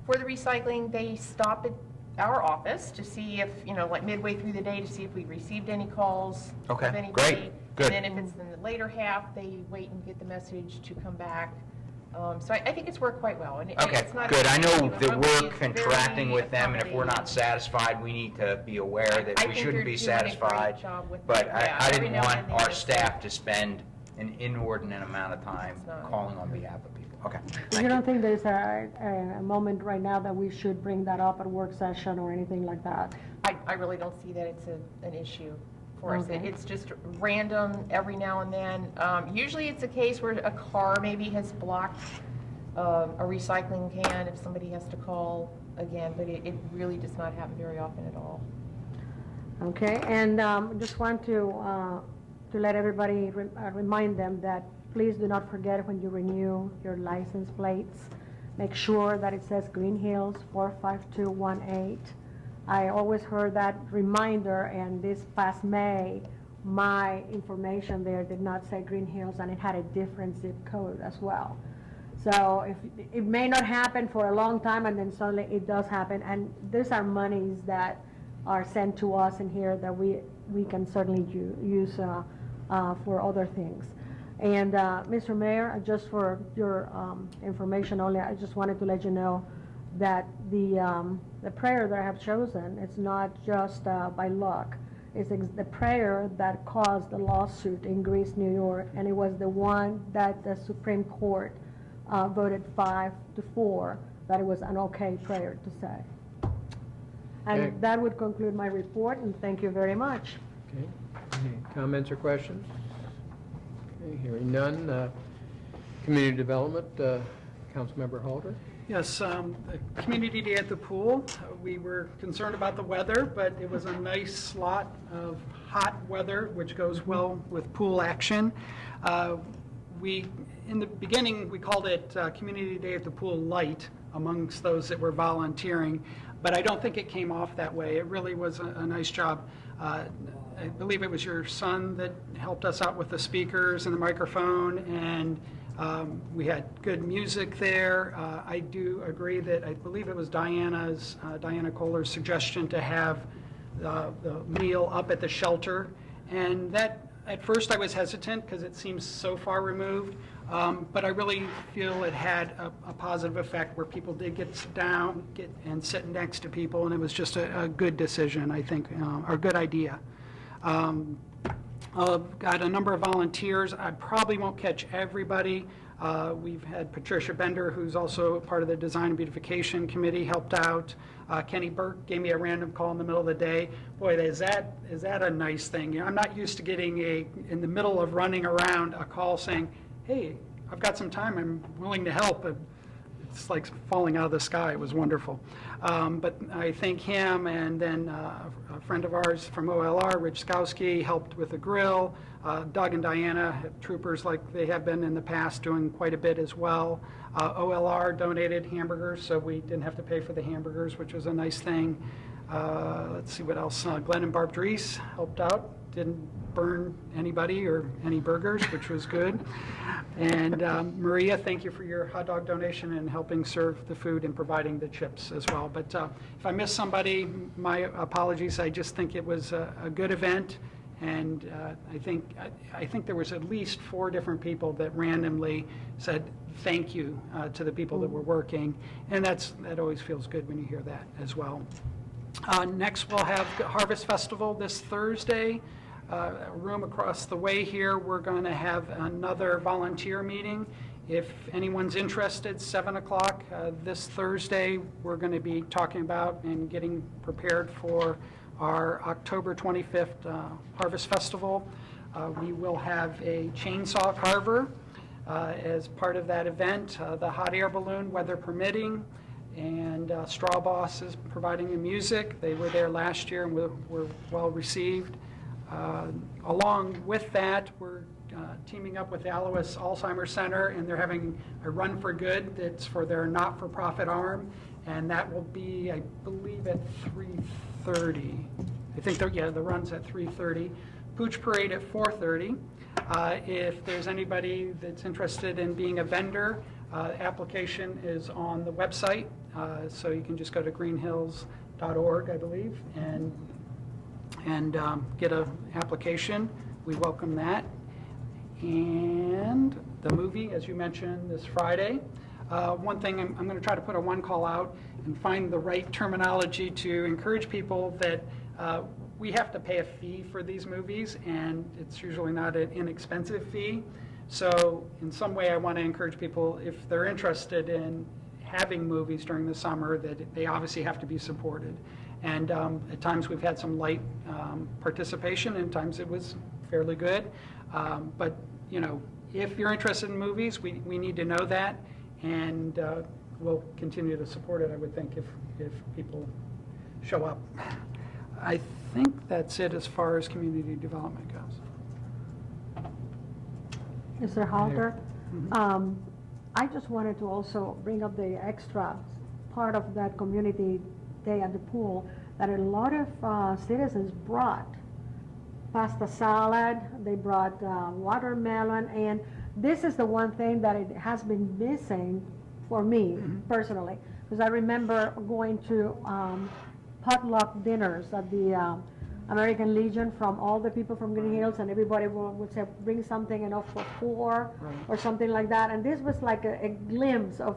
for the recycling, they stop at our office to see if, like midway through the day, to see if we received any calls Okay, of anybody. great, good. And then if it's in the later half, they wait and get the message to come back. So I think it's worked quite well. And Okay, it's not good. I know Rumpke that we're is contracting very with them, and if we're not accommodating. satisfied, we need to be aware that I we think shouldn't they're be doing a great satisfied. job with But it. Yeah, I every didn't now want and then our it's- staff to spend an inordinate amount of time It's not. calling on behalf of people. Okay. You Thank don't think there's a moment right now that we should bring that up at work session or anything like that? I really don't see that it's an issue for us. Okay. It's just random every now and then. Usually it's a case where a car maybe has blocked a recycling can if somebody has to call again, but it really does not happen very often at all. Okay, and just want to let everybody remind them that please do not forget when you renew your license plates, make sure that it says Greenhills 45218. I always heard that reminder, and this past May, my information there did not say Greenhills, and it had a different zip code as well. So it may not happen for a long time, and then suddenly it does happen, and these are monies that are sent to us in here that we can certainly use for other things. And Mr. Mayor, just for your information only, I just wanted to let you know that the prayer that I have chosen, it's not just by luck. It's the prayer that caused the lawsuit in Greece, New York, and it was the one that the Supreme Court voted 5-4 that it was an okay prayer to say. And Okay. that would conclude my report, and thank you very much. Okay. Any comments or questions? Okay, hearing none. Community Development, Councilmember Halder. Yes, the Community Day at the Pool, we were concerned about the weather, but it was a nice lot of hot weather, which goes well with pool action. In the beginning, we called it Community Day at the Pool Light amongst those that were volunteering, but I don't think it came off that way. It really was a nice job. I believe it was your son that helped us out with the speakers and the microphone, and we had good music there. I do agree that I believe it was Diana Kohler's suggestion to have the meal up at the shelter, and that at first I was hesitant because it seems so far removed, but I really feel it had a positive effect where people did get and sit next to people, and it was just a good decision, I think, or a good idea. Got a number of volunteers. I probably won't catch everybody. We've had Patricia Bender, who's also part of the Design and Beautification Committee, helped out. Kenny Burke gave me a random call in the middle of the day. Boy, is that a nice thing. You know, I'm not used to getting in the middle of running around, a call saying, hey, I've got some time, I'm willing to help. It's like falling out of the sky. It was wonderful. But I thank him, and then a friend of ours from OLR, Rich Skowski, helped with the grill. Doug and Diana, troopers like they have been in the past, doing quite a bit as well. OLR donated hamburgers, so we didn't have to pay for the hamburgers, which was a nice thing. Let's see what else. Glenn and Barb Dries helped out. Didn't burn anybody or any burgers, which was good. And Maria, thank you for your hot dog donation and helping serve the food and providing the chips as well. But if I missed somebody, my apologies. I just think it was a good event, and I think there was at least 4 different people that randomly said thank you to the people that were working, and that always feels good when you hear that as well. Next, we'll have Harvest Festival this Thursday. A room across the way here, we're going to have another volunteer meeting. If anyone's interested, 7 o'clock this Thursday, we're going to be talking about and getting prepared for our October 25th Harvest Festival. We will have a chainsaw carver as part of that event, the hot air balloon, weather permitting, and Straw Boss is providing the music. They were there last year and were well received. Along with that, we're teaming up with the Alois Alzheimer's Center, and they're having a Run for Good that's for their not-for-profit arm, and that will be, I believe, at 3:30. I think, the run's at 3:30. Pooch Parade at 4:30. If there's anybody that's interested in being a vendor, application is on the website, so you can just go to greenhills.org, I believe, and get an application. We welcome that. And the movie, as you mentioned, this Friday. One thing, I'm going to try to put a one call out and find the right terminology to encourage people that we have to pay a fee for these movies, and it's usually not an inexpensive fee. So in some way, I want to encourage people, if they're interested in having movies during the summer, that they obviously have to be supported. And at times we've had some light participation, and times it was fairly good. But, you know, if you're interested in movies, we need to know that, and we'll continue to support it, I would think, if people show up. I think that's it as far as community development goes. Mr. Halter, I just wanted to also bring up the extra part of that community day at the pool, that a lot of citizens brought pasta salad, they brought watermelon, and this is the one thing that it has been missing for me personally, because I remember going to potluck dinners at the American Legion from all the people from Greenhills, and everybody would say, bring something enough for four, or something like that. And this was like a glimpse of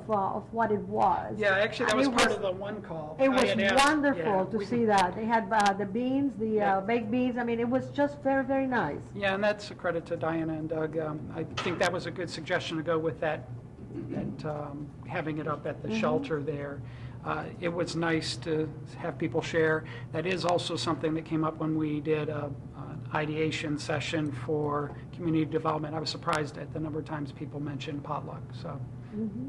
what it was. Yeah, actually, that was part of the one call. It was wonderful to see that. They had the beans, the baked beans. I mean, it was just very, very nice. Yeah, and that's a credit to Diana and Doug. I think that was a good suggestion to go with that having it up at the shelter there. It was nice to have people share. That is also something that came up when we did an ideation session for community development. I was surprised at the number of times people mentioned potluck, so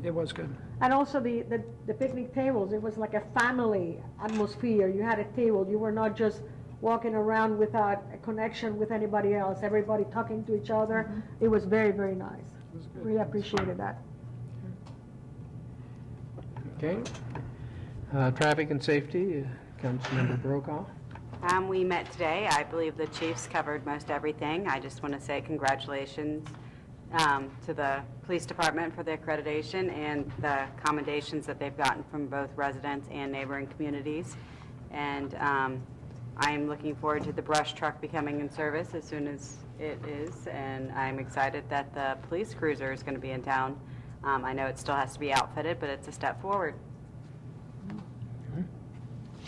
it was good. And also the picnic tables, it was like a family atmosphere. You had a table. You were not just walking around without a connection with anybody else, everybody talking to each other. It was very, very nice. It was good. Really appreciated that. Okay. Traffic and safety, Councilmember Brokaw. We met today. I believe the chiefs covered most everything. I just want to say congratulations to the police department for the accreditation and the commendations that they've gotten from both residents and neighboring communities. And I'm looking forward to the brush truck becoming in service as soon as it is, and I'm excited that the police cruiser is going to be in town. I know it still has to be outfitted, but it's a step forward.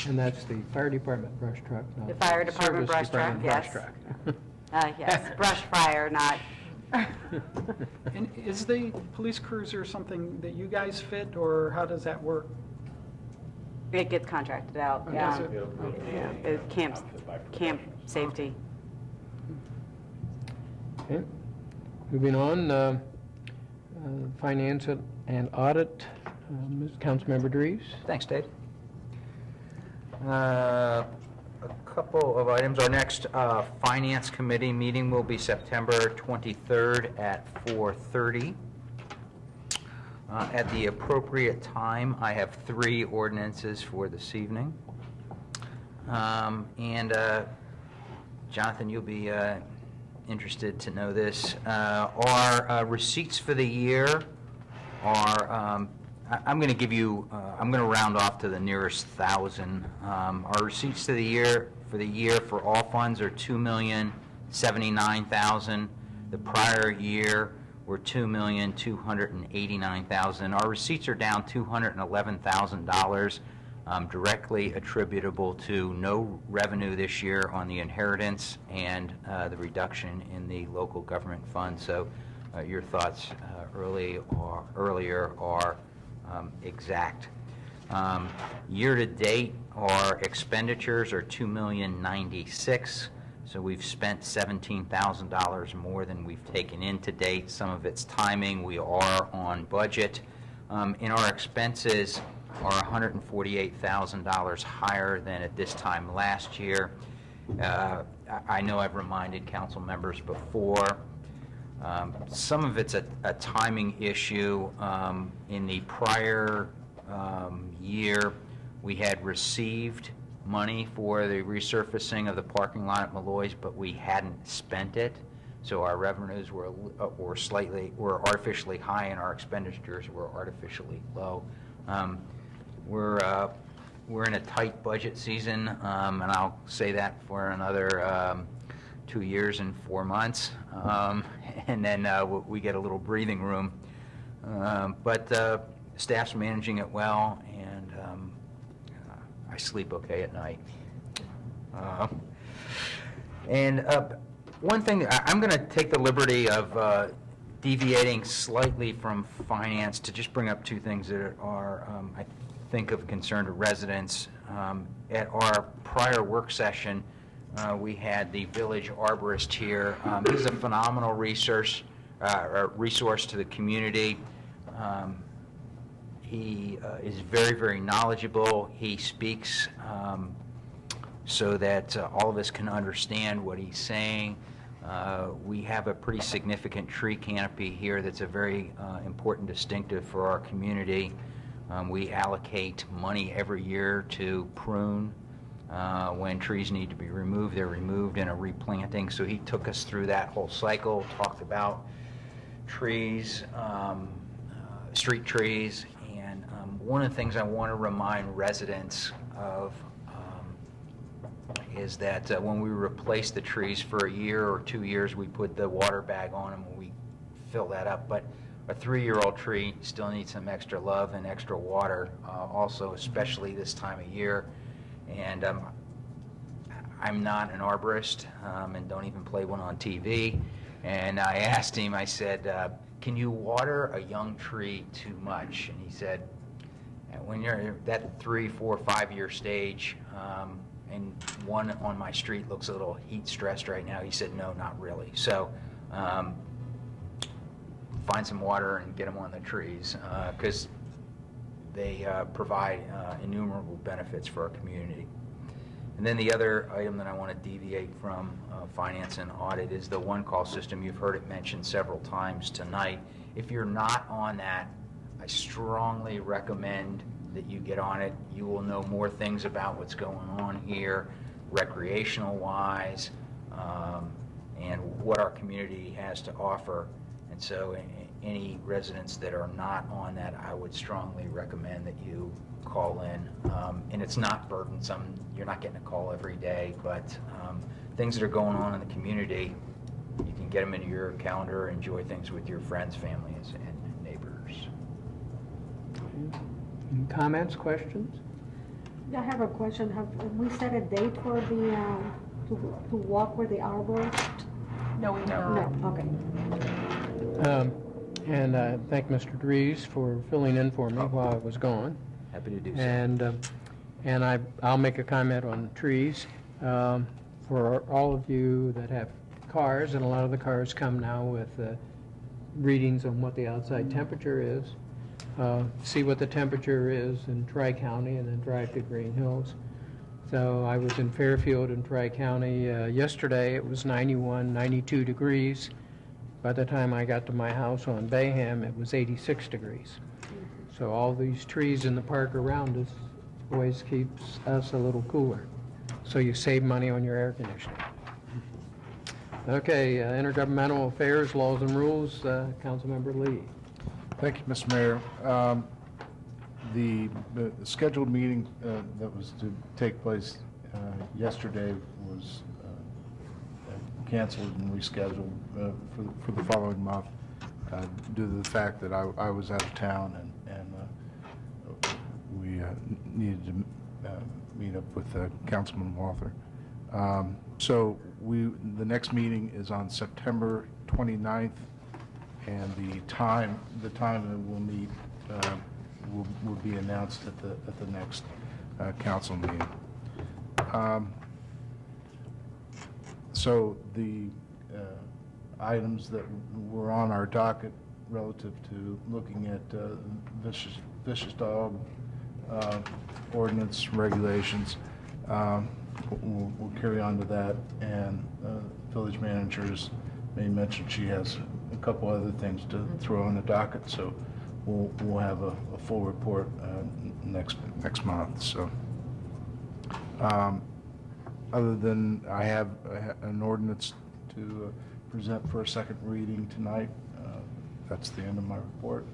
And that's the fire department brush truck, not The fire department service brush truck, department yes. brush truck. Yes, brush fire, not. And is the police cruiser something that you guys fit, or how does that work? It gets contracted out, yeah. Does it? Yeah, it camp safety. Okay. Moving on, finance and audit, Councilmember Dries. Thanks, Dave. A couple of items. Our next Finance Committee meeting will be September 23rd at 4:30. At the appropriate time, I have 3 ordinances for this evening. And Jonathan, you'll be interested to know this. Our receipts for the year are, I'm going to give you, I'm going to round off to the nearest 1,000. Our receipts to the year for all funds are $2,079,000. The prior year were $2,289,000. Our receipts are down $211,000, directly attributable to no revenue this year on the inheritance and the reduction in the local government fund. So your thoughts earlier are exact. Year-to-date, our expenditures are $2,096,000, so we've spent $17,000 more than we've taken in to date. Some of it's timing. We are on budget. And our expenses are $148,000 higher than at this time last year. I know I've reminded council members before. Some of it's a timing issue. In the prior year, we had received money for the resurfacing of the parking lot at Malloy's, but we hadn't spent it. So our revenues were artificially high, and our expenditures were artificially low. We're in a tight budget season, and I'll say that for another 2 years and 4 months, and then we get a little breathing room. But staff's managing it well, and I sleep okay at night. One thing, I'm going to take the liberty of deviating slightly from finance to just bring up two things that are, I think, of concern to residents. At our prior work session, we had the village arborist here. He's a phenomenal resource to the community. He is very, very knowledgeable. He speaks so that all of us can understand what he's saying. We have a pretty significant tree canopy here that's a very important distinctive for our community. We allocate money every year to prune. When trees need to be removed, they're removed in a replanting. So he took us through that whole cycle, talked about trees, street trees, and one of the things I want to remind residents of is that when we replace the trees for a year or 2 years, we put the water bag on them and we fill that up. But a 3-year-old tree still needs some extra love and extra water, also, especially this time of year. And I'm not an arborist and don't even play one on TV. And I asked him, I said, can you water a young tree too much? And he said, when you're at that 3, 4, 5-year stage, and one on my street looks a little heat stressed right now, he said, no, not really. So find some water and get them on the trees, because they provide innumerable benefits for our community. And then the other item that I want to deviate from finance and audit is the one-call system. You've heard it mentioned several times tonight. If you're not on that, I strongly recommend that you get on it. You will know more things about what's going on here, recreational-wise, and what our community has to offer. And so any residents that are not on that, I would strongly recommend that you call in. And it's not burdensome. You're not getting a call every day, but things that are going on in the community, you can get them into your calendar, enjoy things with your friends, families, and neighbors. Any comments, questions? I have a question. Have we set a date for the, to walk with the arborist? No, we don't. No, okay. And I thank Mr. Dries for filling in for me while I was gone. Happy to do so. And I'll make a comment on trees. For all of you that have cars, and a lot of the cars come now with readings on what the outside temperature is. See what the temperature is in Tri-County and then drive to Greenhills. So I was in Fairfield in Tri-County yesterday. It was 91, 92 degrees. By the time I got to my house on Bayham, it was 86 degrees. So all these trees in the park around us always keeps us a little cooler. So you save money on your air conditioning. Okay, Intergovernmental Affairs, Laws and Rules, Councilmember Lee. Thank you, Mr. Mayor. The scheduled meeting that was to take place yesterday was canceled and rescheduled for the following month due to the fact that I was out of town and we needed to meet up with Councilman Walther. So the next meeting is on September 29th, and the time that we'll meet will be announced at the next council meeting. So the items that were on our docket relative to looking at vicious dog ordinance regulations, we'll carry on to that, and village managers may mention she has a couple other things to throw on the docket, so we'll have a full report next month. So other than I have an ordinance to present for a second reading tonight, that's the end of my report.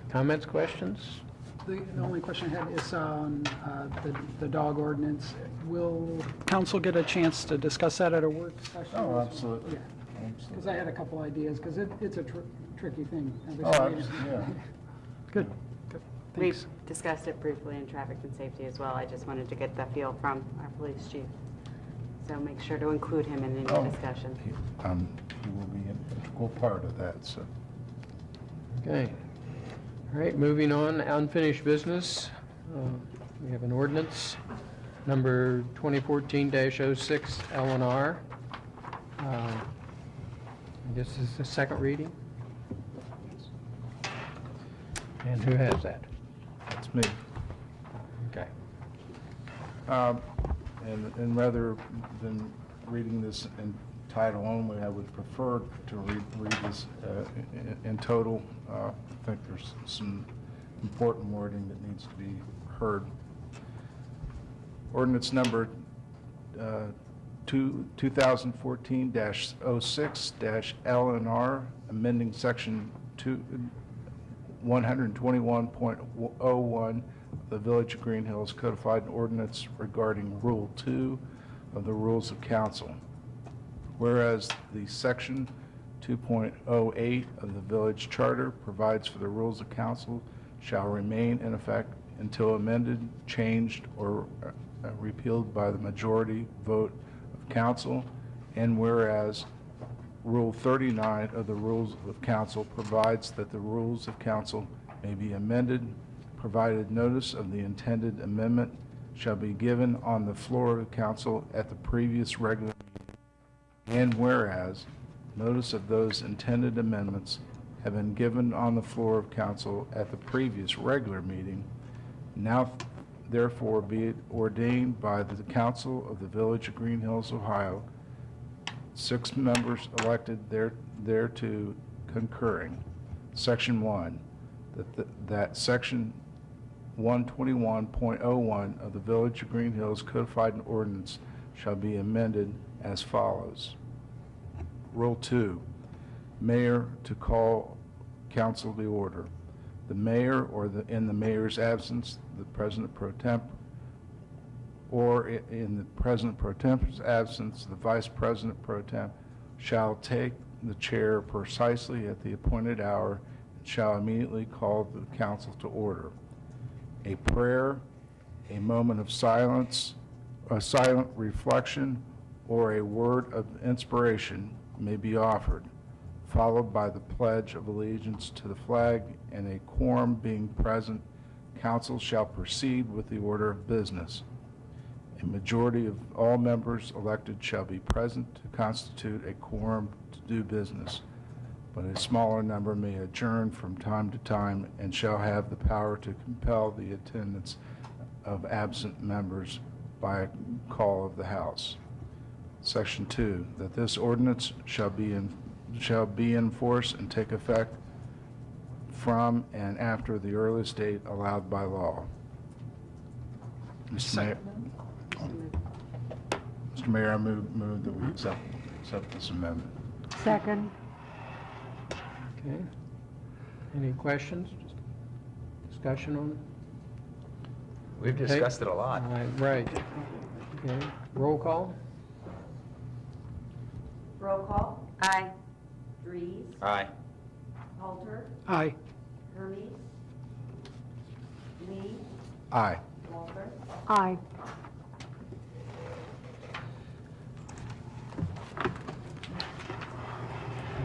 Comments, questions? The only question I had is on the dog ordinance. Will council get a chance to discuss that at a work session? Oh, absolutely. Yeah, because I had a couple ideas, because it's a tricky thing. Yeah. Good. We've discussed it briefly in traffic and safety as well. I just wanted to get the feel from our police chief. So make sure to include him in any discussion. He will be an integral part of that, so. Okay. All right, moving on, unfinished business. We have an ordinance, number 2014-06 L&R. I guess this is the second reading. And who has that? That's me. Okay. And rather than reading this in title only, I would prefer to read this in total. I think there's some important wording that needs to be heard. Ordinance number 2014-06-L&R, amending section 121.01 of the Village of Greenhills codified ordinance regarding Rule 2 of the Rules of Council. Whereas the section 2.08 of the Village Charter provides for the rules of council shall remain in effect until amended, changed, or repealed by the majority vote of council, and whereas Rule 39 of the Rules of Council provides that the rules of council may be amended, provided notice of the intended amendment shall be given on the floor of the council at the previous regular meeting, and whereas notice of those intended amendments have been given on the floor of council at the previous regular meeting, now therefore be it ordained by the council of the Village of Greenhills, Ohio, 6 members elected thereto concurring. Section 1, that section 121.01 of the Village of Greenhills codified ordinance shall be amended as follows. Rule 2, mayor to call council to order. The mayor, or in the mayor's absence, the president pro temp, or in the president pro temp's absence, the vice president pro temp shall take the chair precisely at the appointed hour and shall immediately call the council to order. A prayer, a moment of silence, a silent reflection, or a word of inspiration may be offered, followed by the pledge of allegiance to the flag, and a quorum being present, council shall proceed with the order of business. A majority of all members elected shall be present to constitute a quorum to do business, but a smaller number may adjourn from time to time and shall have the power to compel the attendance of absent members by a call of the House. Section 2, that this ordinance shall be in force and take effect from and after the earliest date allowed by law. Mr. Mayor, I move that we accept this amendment. Second. Okay. Any questions? Discussion on it? We've discussed it a lot. Right. Okay. Roll call? Roll call. Aye. Dries. Aye. Halter. Aye. Hermes. Lee. Aye. Walter. Aye.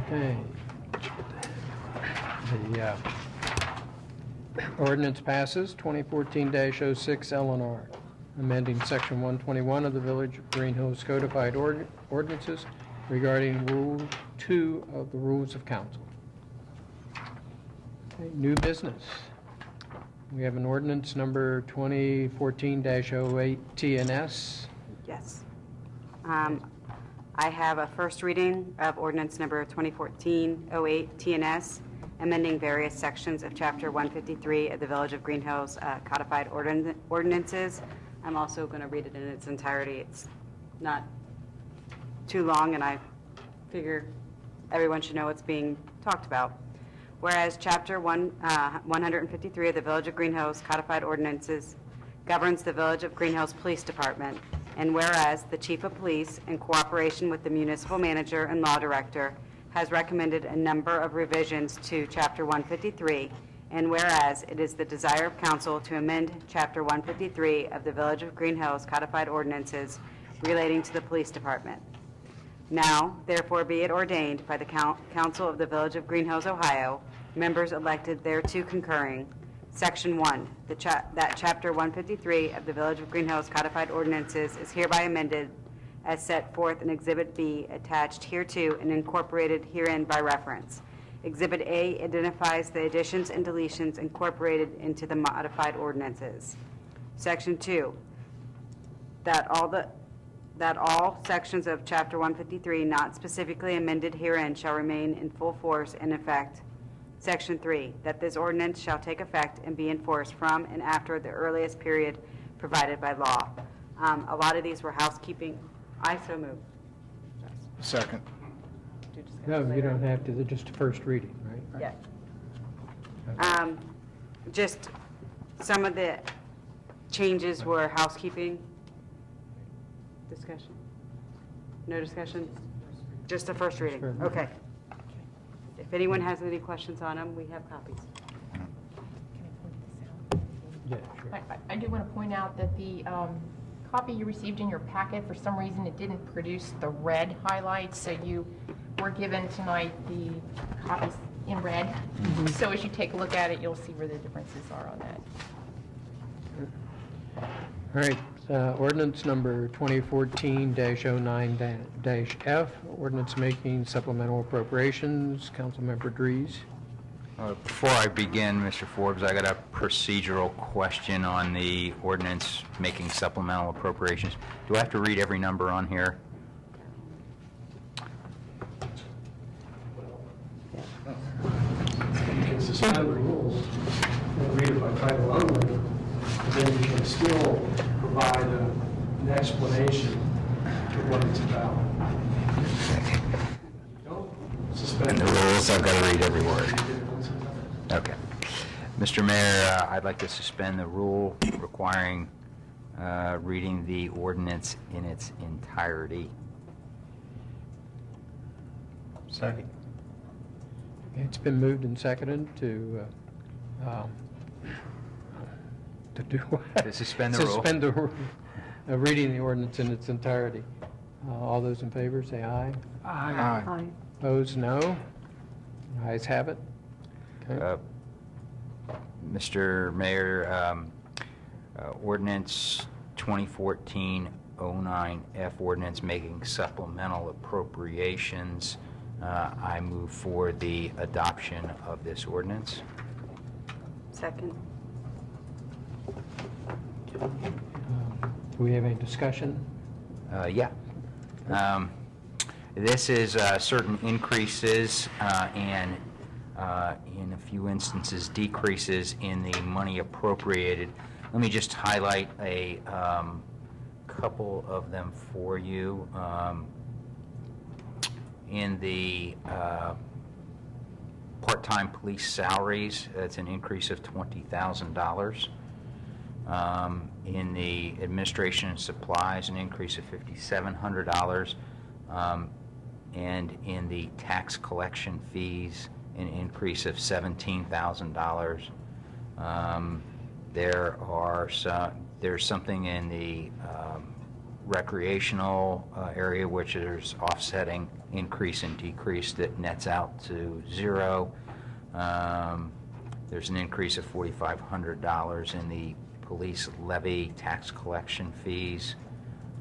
Okay. The Ordinance passes. 2014-06 Eleanor, amending Section 121 of the Village of Greenhills Codified Ordinances regarding Rule 2 of the Rules of Council. Okay, new business. We have an ordinance number 2014-08 TNS. Yes. I have a first reading of ordinance number 2014-08 TNS, amending various sections of Chapter 153 of the Village of Greenhills Codified Ordinances. I'm also going to read it in its entirety. It's not too long, and I figure everyone should know what's being talked about. Whereas Chapter 153 of the Village of Greenhills Codified Ordinances governs the Village of Greenhills Police Department, and whereas the Chief of Police, in cooperation with the Municipal Manager and Law Director, has recommended a number of revisions to Chapter 153, and whereas it is the desire of Council to amend Chapter 153 of the Village of Greenhills Codified Ordinances relating to the Police Department. Now, therefore, be it ordained by the Council of the Village of Greenhills, Ohio, members elected thereto concurring, Section 1, that Chapter 153 of the Village of Greenhills Codified Ordinances is hereby amended as set forth in Exhibit B attached hereto and incorporated herein by reference. Exhibit A identifies the additions and deletions incorporated into the modified ordinances. Section 2, that all sections of Chapter 153 not specifically amended herein shall remain in full force and effect. Section 3, that this ordinance shall take effect and be enforced from and after the earliest period provided by law. A lot of these were housekeeping. I so move. Second. No, you don't have to, they're just a first reading, right? Yeah. Just some of the changes were housekeeping. Discussion? No discussion? Just a first reading? Sure. Okay. If anyone has any questions on them, we have copies. Yeah, sure. I do want to point out that the copy you received in your packet, for some reason, it didn't produce the red highlights, so you were given tonight the copies in red. So as you take a look at it, you'll see where the differences are on that. All right, ordinance number 2014-09-F, ordinance making supplemental appropriations. Councilmember Dries. Before I begin, Mr. Forbes, I got a procedural question on the ordinance making supplemental appropriations. Do I have to read every number on here? You can suspend the rules and read it by title only, and then you can still provide an explanation of what it's about. Don't suspend And the rules, I've got to read every word. Okay. Mr. Mayor, I'd like to suspend the rule requiring reading the ordinance in its entirety. Second. It's been moved and seconded to do what? To suspend the rule. Suspend the rule, reading the ordinance in its entirety. All those in favor, say aye. Aye. Opposed, no. Ayes have it. Okay. Mr. Mayor, ordinance 2014-09F ordinance making supplemental appropriations. I move for the adoption of this ordinance. Second. Do we have any discussion? Yeah. This is certain increases and in a few instances decreases in the money appropriated. Let me just highlight a couple of them for you. In the part-time police salaries, that's an increase of $20,000. In the administration and supplies, an increase of $5,700. And in the tax collection fees, an increase of $17,000. There's something in the recreational area which is offsetting increase and decrease that nets out to zero. There's an increase of $4,500 in the police levy tax collection fees.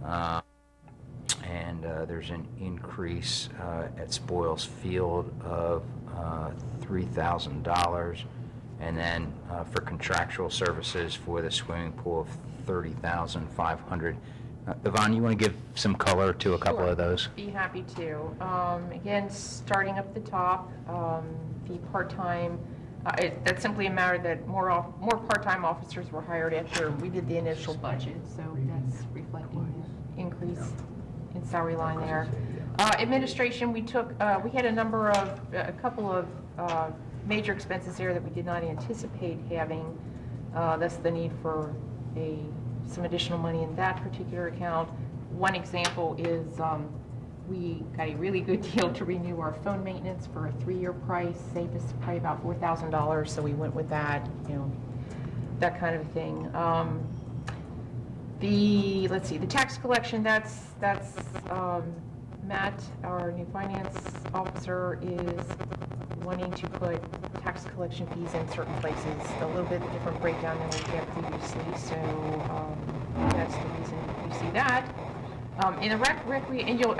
And there's an increase at Spoils Field of $3,000. And then for contractual services for the swimming pool of $30,500. Yvonne, you want to give some color to a couple of those? Be happy to. Again, starting up the top, the part-time, that's simply a matter that more part-time officers were hired after we did the initial budget, so that's reflecting the increase in salary line there. Administration, we had a couple of major expenses there that we did not anticipate having. That's the need for some additional money in that particular account. One example is we got a really good deal to renew our phone maintenance for a 3-year price, saved us probably about $4,000, so we went with that, that kind of thing. Let's see, the tax collection, that's Matt, our new finance officer, is wanting to put tax collection fees in certain places, a little bit different breakdown than we had previously, so that's the reason you see that. In the and you'll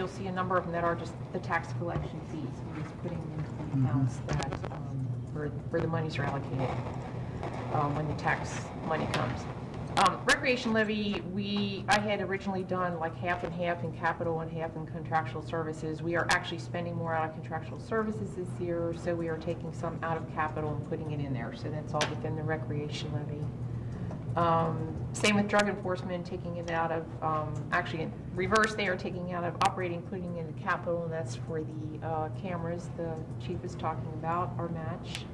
see a number of them that are just the tax collection fees. We're just putting them into the accounts that where the monies are allocated when the tax money comes. Recreation levy, I had originally done like half and half in capital and half in contractual services. We are actually spending more out of contractual services this year, so we are taking some out of capital and putting it in there. So that's all within the recreation levy. Same with drug enforcement, taking it out of, actually in reverse, they are taking out of operating, putting in the capital, and that's for the cameras the chief was talking about, our match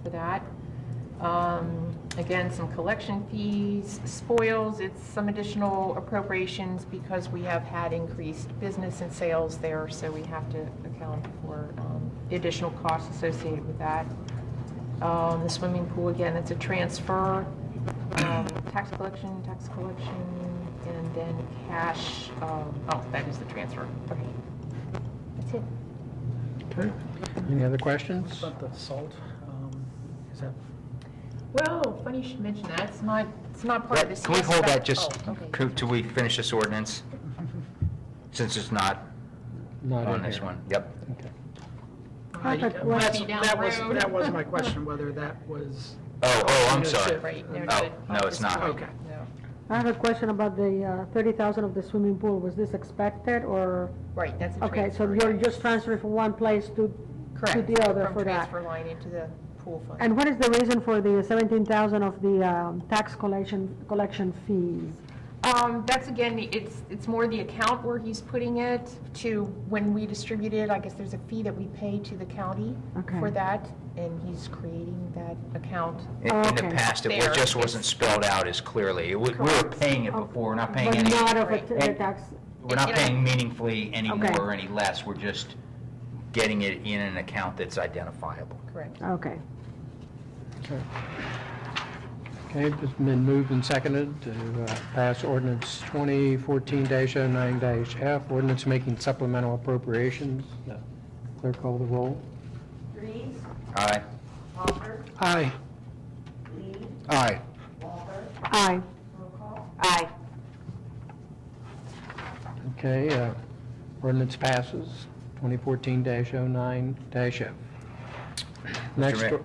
for that. Again, some collection fees, spoils, it's some additional appropriations because we have had increased business and sales there, so we have to account for the additional costs associated with that. The swimming pool, again, it's a transfer. Tax collection, and then cash. That is the transfer. Okay. That's it. Okay. Any other questions? What about the salt? Is that? Well, funny you should mention that. It's not part of this. Can we hold that just okay. till we finish this ordinance? Since it's not on this one. Yep. Okay. That was my question, whether that was. Oh, I'm sorry. Right. No, it's not. Okay. No. I have a question about the 30,000 of the swimming pool. Was this expected or? Right, that's a Okay, so transfer. you're just transferring from one place to the other for that? From transfer line into the pool fund. And what is the reason for the 17,000 of the tax collection fees? That's again, it's more the account where he's putting it to when we distribute it. I guess there's a fee that we pay to the county for that, and he's creating that account. In the past, it just wasn't spelled out as clearly. We were paying it before, we're not paying any. But not of the tax? We're not paying meaningfully any Okay. more or any less. We're just getting it in an account that's identifiable. Correct. Okay. Okay, it's been moved and seconded to pass ordinance 2014-09-F, ordinance making supplemental appropriations. Clerk call the roll. Reeves. Aye. Hopper. Aye. Lee. Aye. Walter. Aye. Prokop. Aye. Okay, ordinance passes 2014-09-F. Next, Mayor.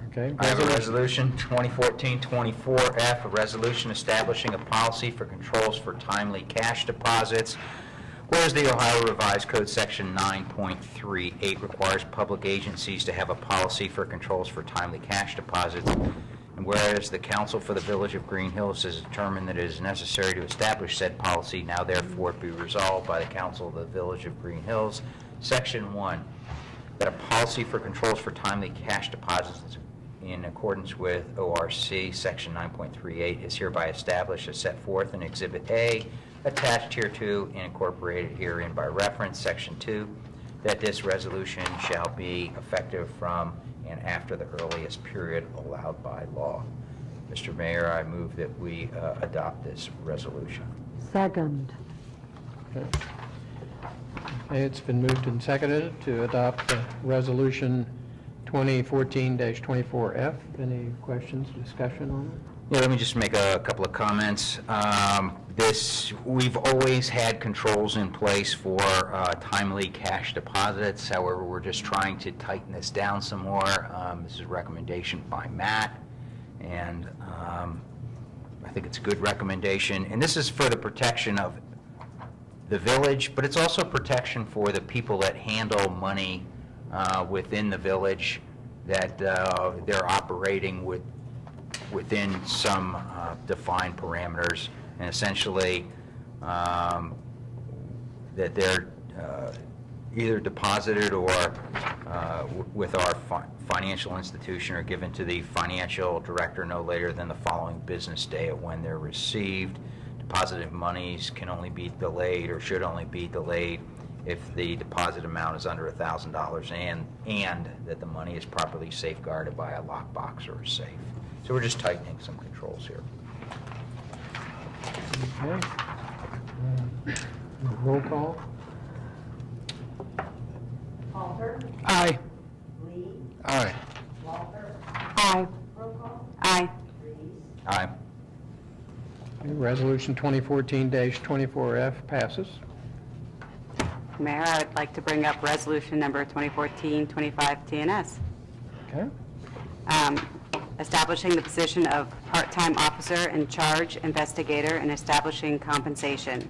okay. I have a resolution, 2014-24F, a resolution establishing a policy for controls for timely cash deposits. Whereas the Ohio Revised Code Section 9.38 requires public agencies to have a policy for controls for timely cash deposits, and whereas the Council for the Village of Greenhills has determined that it is necessary to establish said policy, now therefore be resolved by the Council of the Village of Greenhills, Section 1, that a policy for controls for timely cash deposits in accordance with ORC Section 9.38 is hereby established as set forth in Exhibit A, attached hereto and incorporated herein by reference, Section 2, that this resolution shall be effective from and after the earliest period allowed by law. Mr. Mayor, I move that we adopt this resolution. Second. Okay. Okay, it's been moved and seconded to adopt resolution 2014-24F. Any questions, discussion on it? Yeah, let me just make a couple of comments. We've always had controls in place for timely cash deposits. However, we're just trying to tighten this down some more. This is a recommendation by Matt, and I think it's a good recommendation. And this is for the protection of the village, but it's also protection for the people that handle money within the village, that they're operating within some defined parameters, and essentially that they're either deposited or with our financial institution, or given to the financial director no later than the following business day of when they're received. Deposited monies can only be delayed, or should only be delayed, if the deposit amount is under $1,000 and that the money is properly safeguarded by a lockbox or a safe. So we're just tightening some controls here. Okay. Roll call. Halter, Aye. Lee, Aye. Walter, Aye. Prokop, Aye. Reeves, Aye. Okay, Resolution 2014-24F passes. Mayor, I would like to bring up resolution number 2014-25 TNS. Okay. Establishing the position of part-time officer in charge investigator and establishing compensation.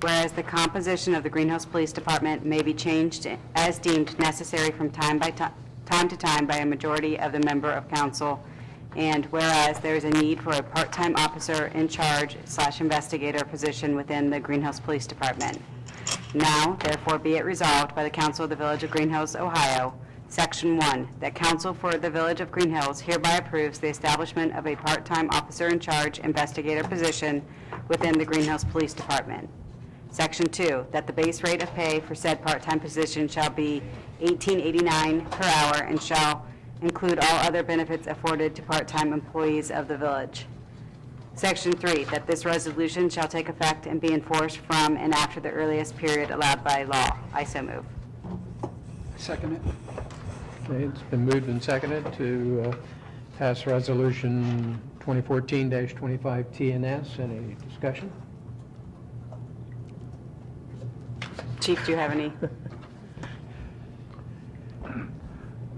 Whereas the composition of the Greenhills Police Department may be changed as deemed necessary from time to time by a majority of the member of council, and whereas there is a need for a part-time officer in charge / investigator position within the Greenhills Police Department. Now, therefore, be it resolved by the Council of the Village of Greenhills, Ohio, Section 1, that Council for the Village of Greenhills hereby approves the establishment of a part-time officer in charge investigator position within the Greenhills Police Department. Section 2, that the base rate of pay for said part-time position shall be $18.89 per hour and shall include all other benefits afforded to part-time employees of the village. Section 3, that this resolution shall take effect and be enforced from and after the earliest period allowed by law. I so move. Second it. Okay, it's been moved and seconded to pass Resolution 2014-25 TNS. Any discussion? Chief, do you have any?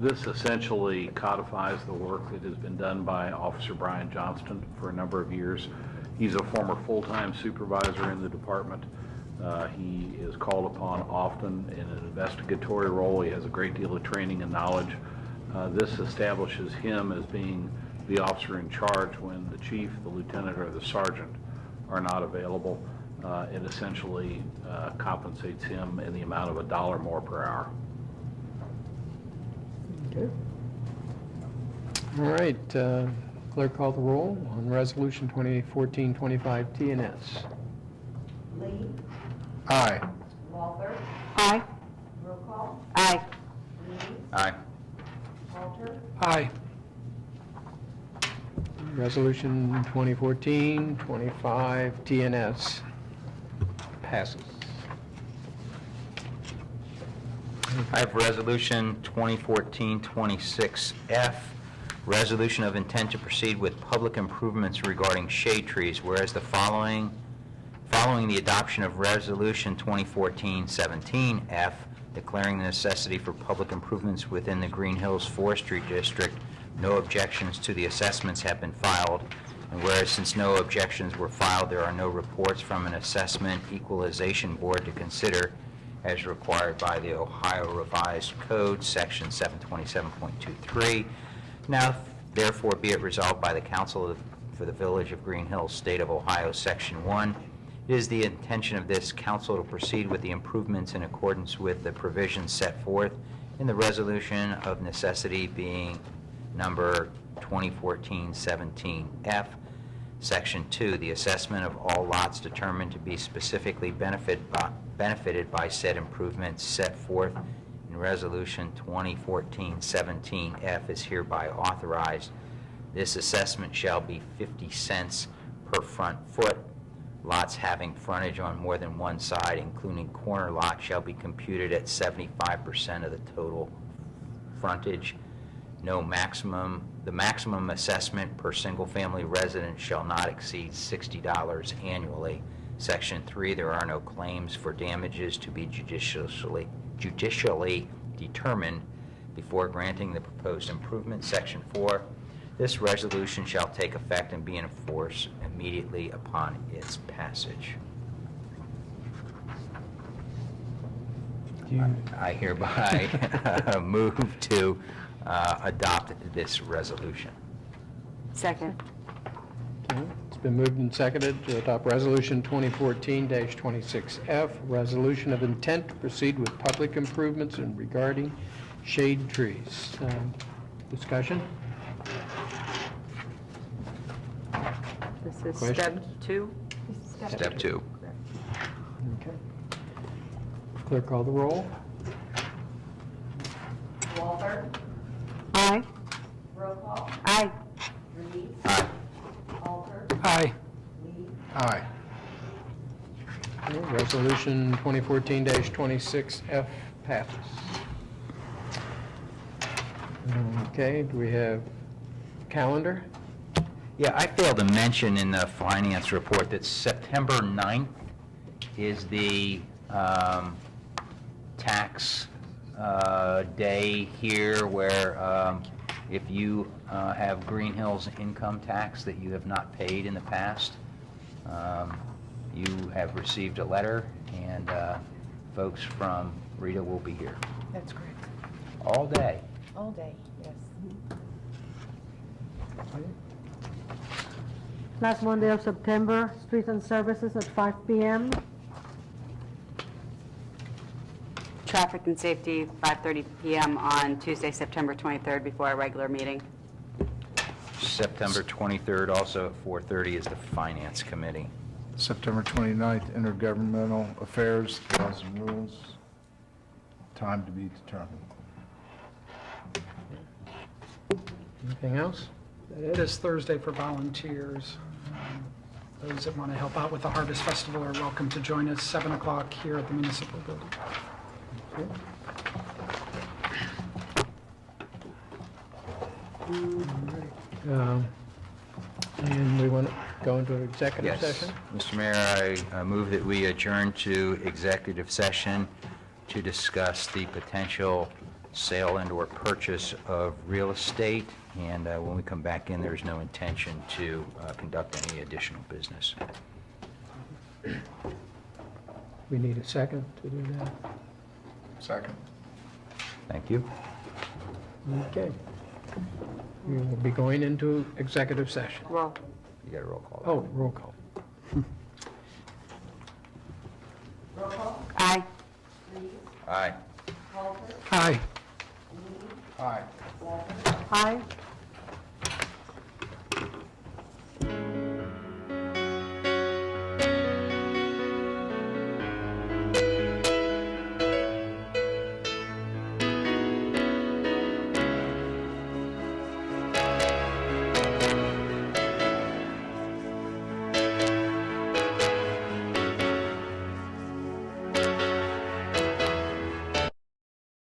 This essentially codifies the work that has been done by Officer Brian Johnston for a number of years. He's a former full-time supervisor in the department. He is called upon often in an investigatory role. He has a great deal of training and knowledge. This establishes him as being the officer in charge when the chief, the lieutenant, or the sergeant are not available. It essentially compensates him in the amount of $1 more per hour. Okay. All right, clerk call the roll on Resolution 2014-25 TNS. Lee, Aye. Walter, Aye. Prokop, Aye. Reeves, Aye. Halter, Aye. Resolution 2014-25 TNS passes. I have Resolution 2014-26F, resolution of intent to proceed with public improvements regarding shade trees, whereas following the adoption of Resolution 2014-17F, declaring the necessity for public improvements within the Greenhills Forestry District, no objections to the assessments have been filed, and whereas since no objections were filed, there are no reports from an assessment equalization board to consider as required by the Ohio Revised Code, Section 727.23. Now, therefore, be it resolved by the Council for the Village of Greenhills, State of Ohio, Section 1. It is the intention of this council to proceed with the improvements in accordance with the provisions set forth in the resolution of necessity being number 2014-17F. Section 2, the assessment of all lots determined to be specifically benefited by said improvements set forth in Resolution 2014-17F is hereby authorized. This assessment shall be 50 cents per front foot. Lots having frontage on more than one side, including corner lots, shall be computed at 75% of the total frontage. The maximum assessment per single-family resident shall not exceed $60 annually. Section 3, there are no claims for damages to be judicially determined before granting the proposed improvement. Section 4, this resolution shall take effect and be in force immediately upon its passage. I hereby move to adopt this resolution. Second. Okay, it's been moved and seconded to adopt Resolution 2014-26F, resolution of intent to proceed with public improvements and regarding shade trees. Discussion? This is Questions? step 2. Step 2. Okay. Clerk, call the roll. Walter? Aye. Roll call. Aye. Reed? Aye. Walter? Aye. Lee? Aye. Okay, Resolution 2014-26F passes. Okay, do we have calendar? Yeah, I failed to mention in the finance report that September 9th is the tax day here where if you have Greenhills income tax that you have not paid in the past, you have received a letter, and folks from Rita will be here That's correct. all day. All day, yes. Last Monday of September, streets and services at 5 p.m. Traffic and safety, 5:30 PM on Tuesday, September 23rd, before our regular meeting. September 23rd, also at 4:30, is the Finance Committee. September 29th, intergovernmental affairs, laws and rules, time to be determined. Anything else? This Thursday for volunteers. Those that want to help out with the Harvest Festival are welcome to join us, 7 o'clock here at the municipal building. And we want to go into executive Yes. session? Mr. Mayor, I move that we adjourn to executive session to discuss the potential sale and/or purchase of real estate, and when we come back in, there's no intention to conduct any additional business. We need a second to do that. Second. Thank you. Okay. We will be going into executive session. Roll. You got a roll call. Oh, roll call. Roll call. Aye. Reed? Aye. Walter? Aye. Lee? Aye. Walter? Aye.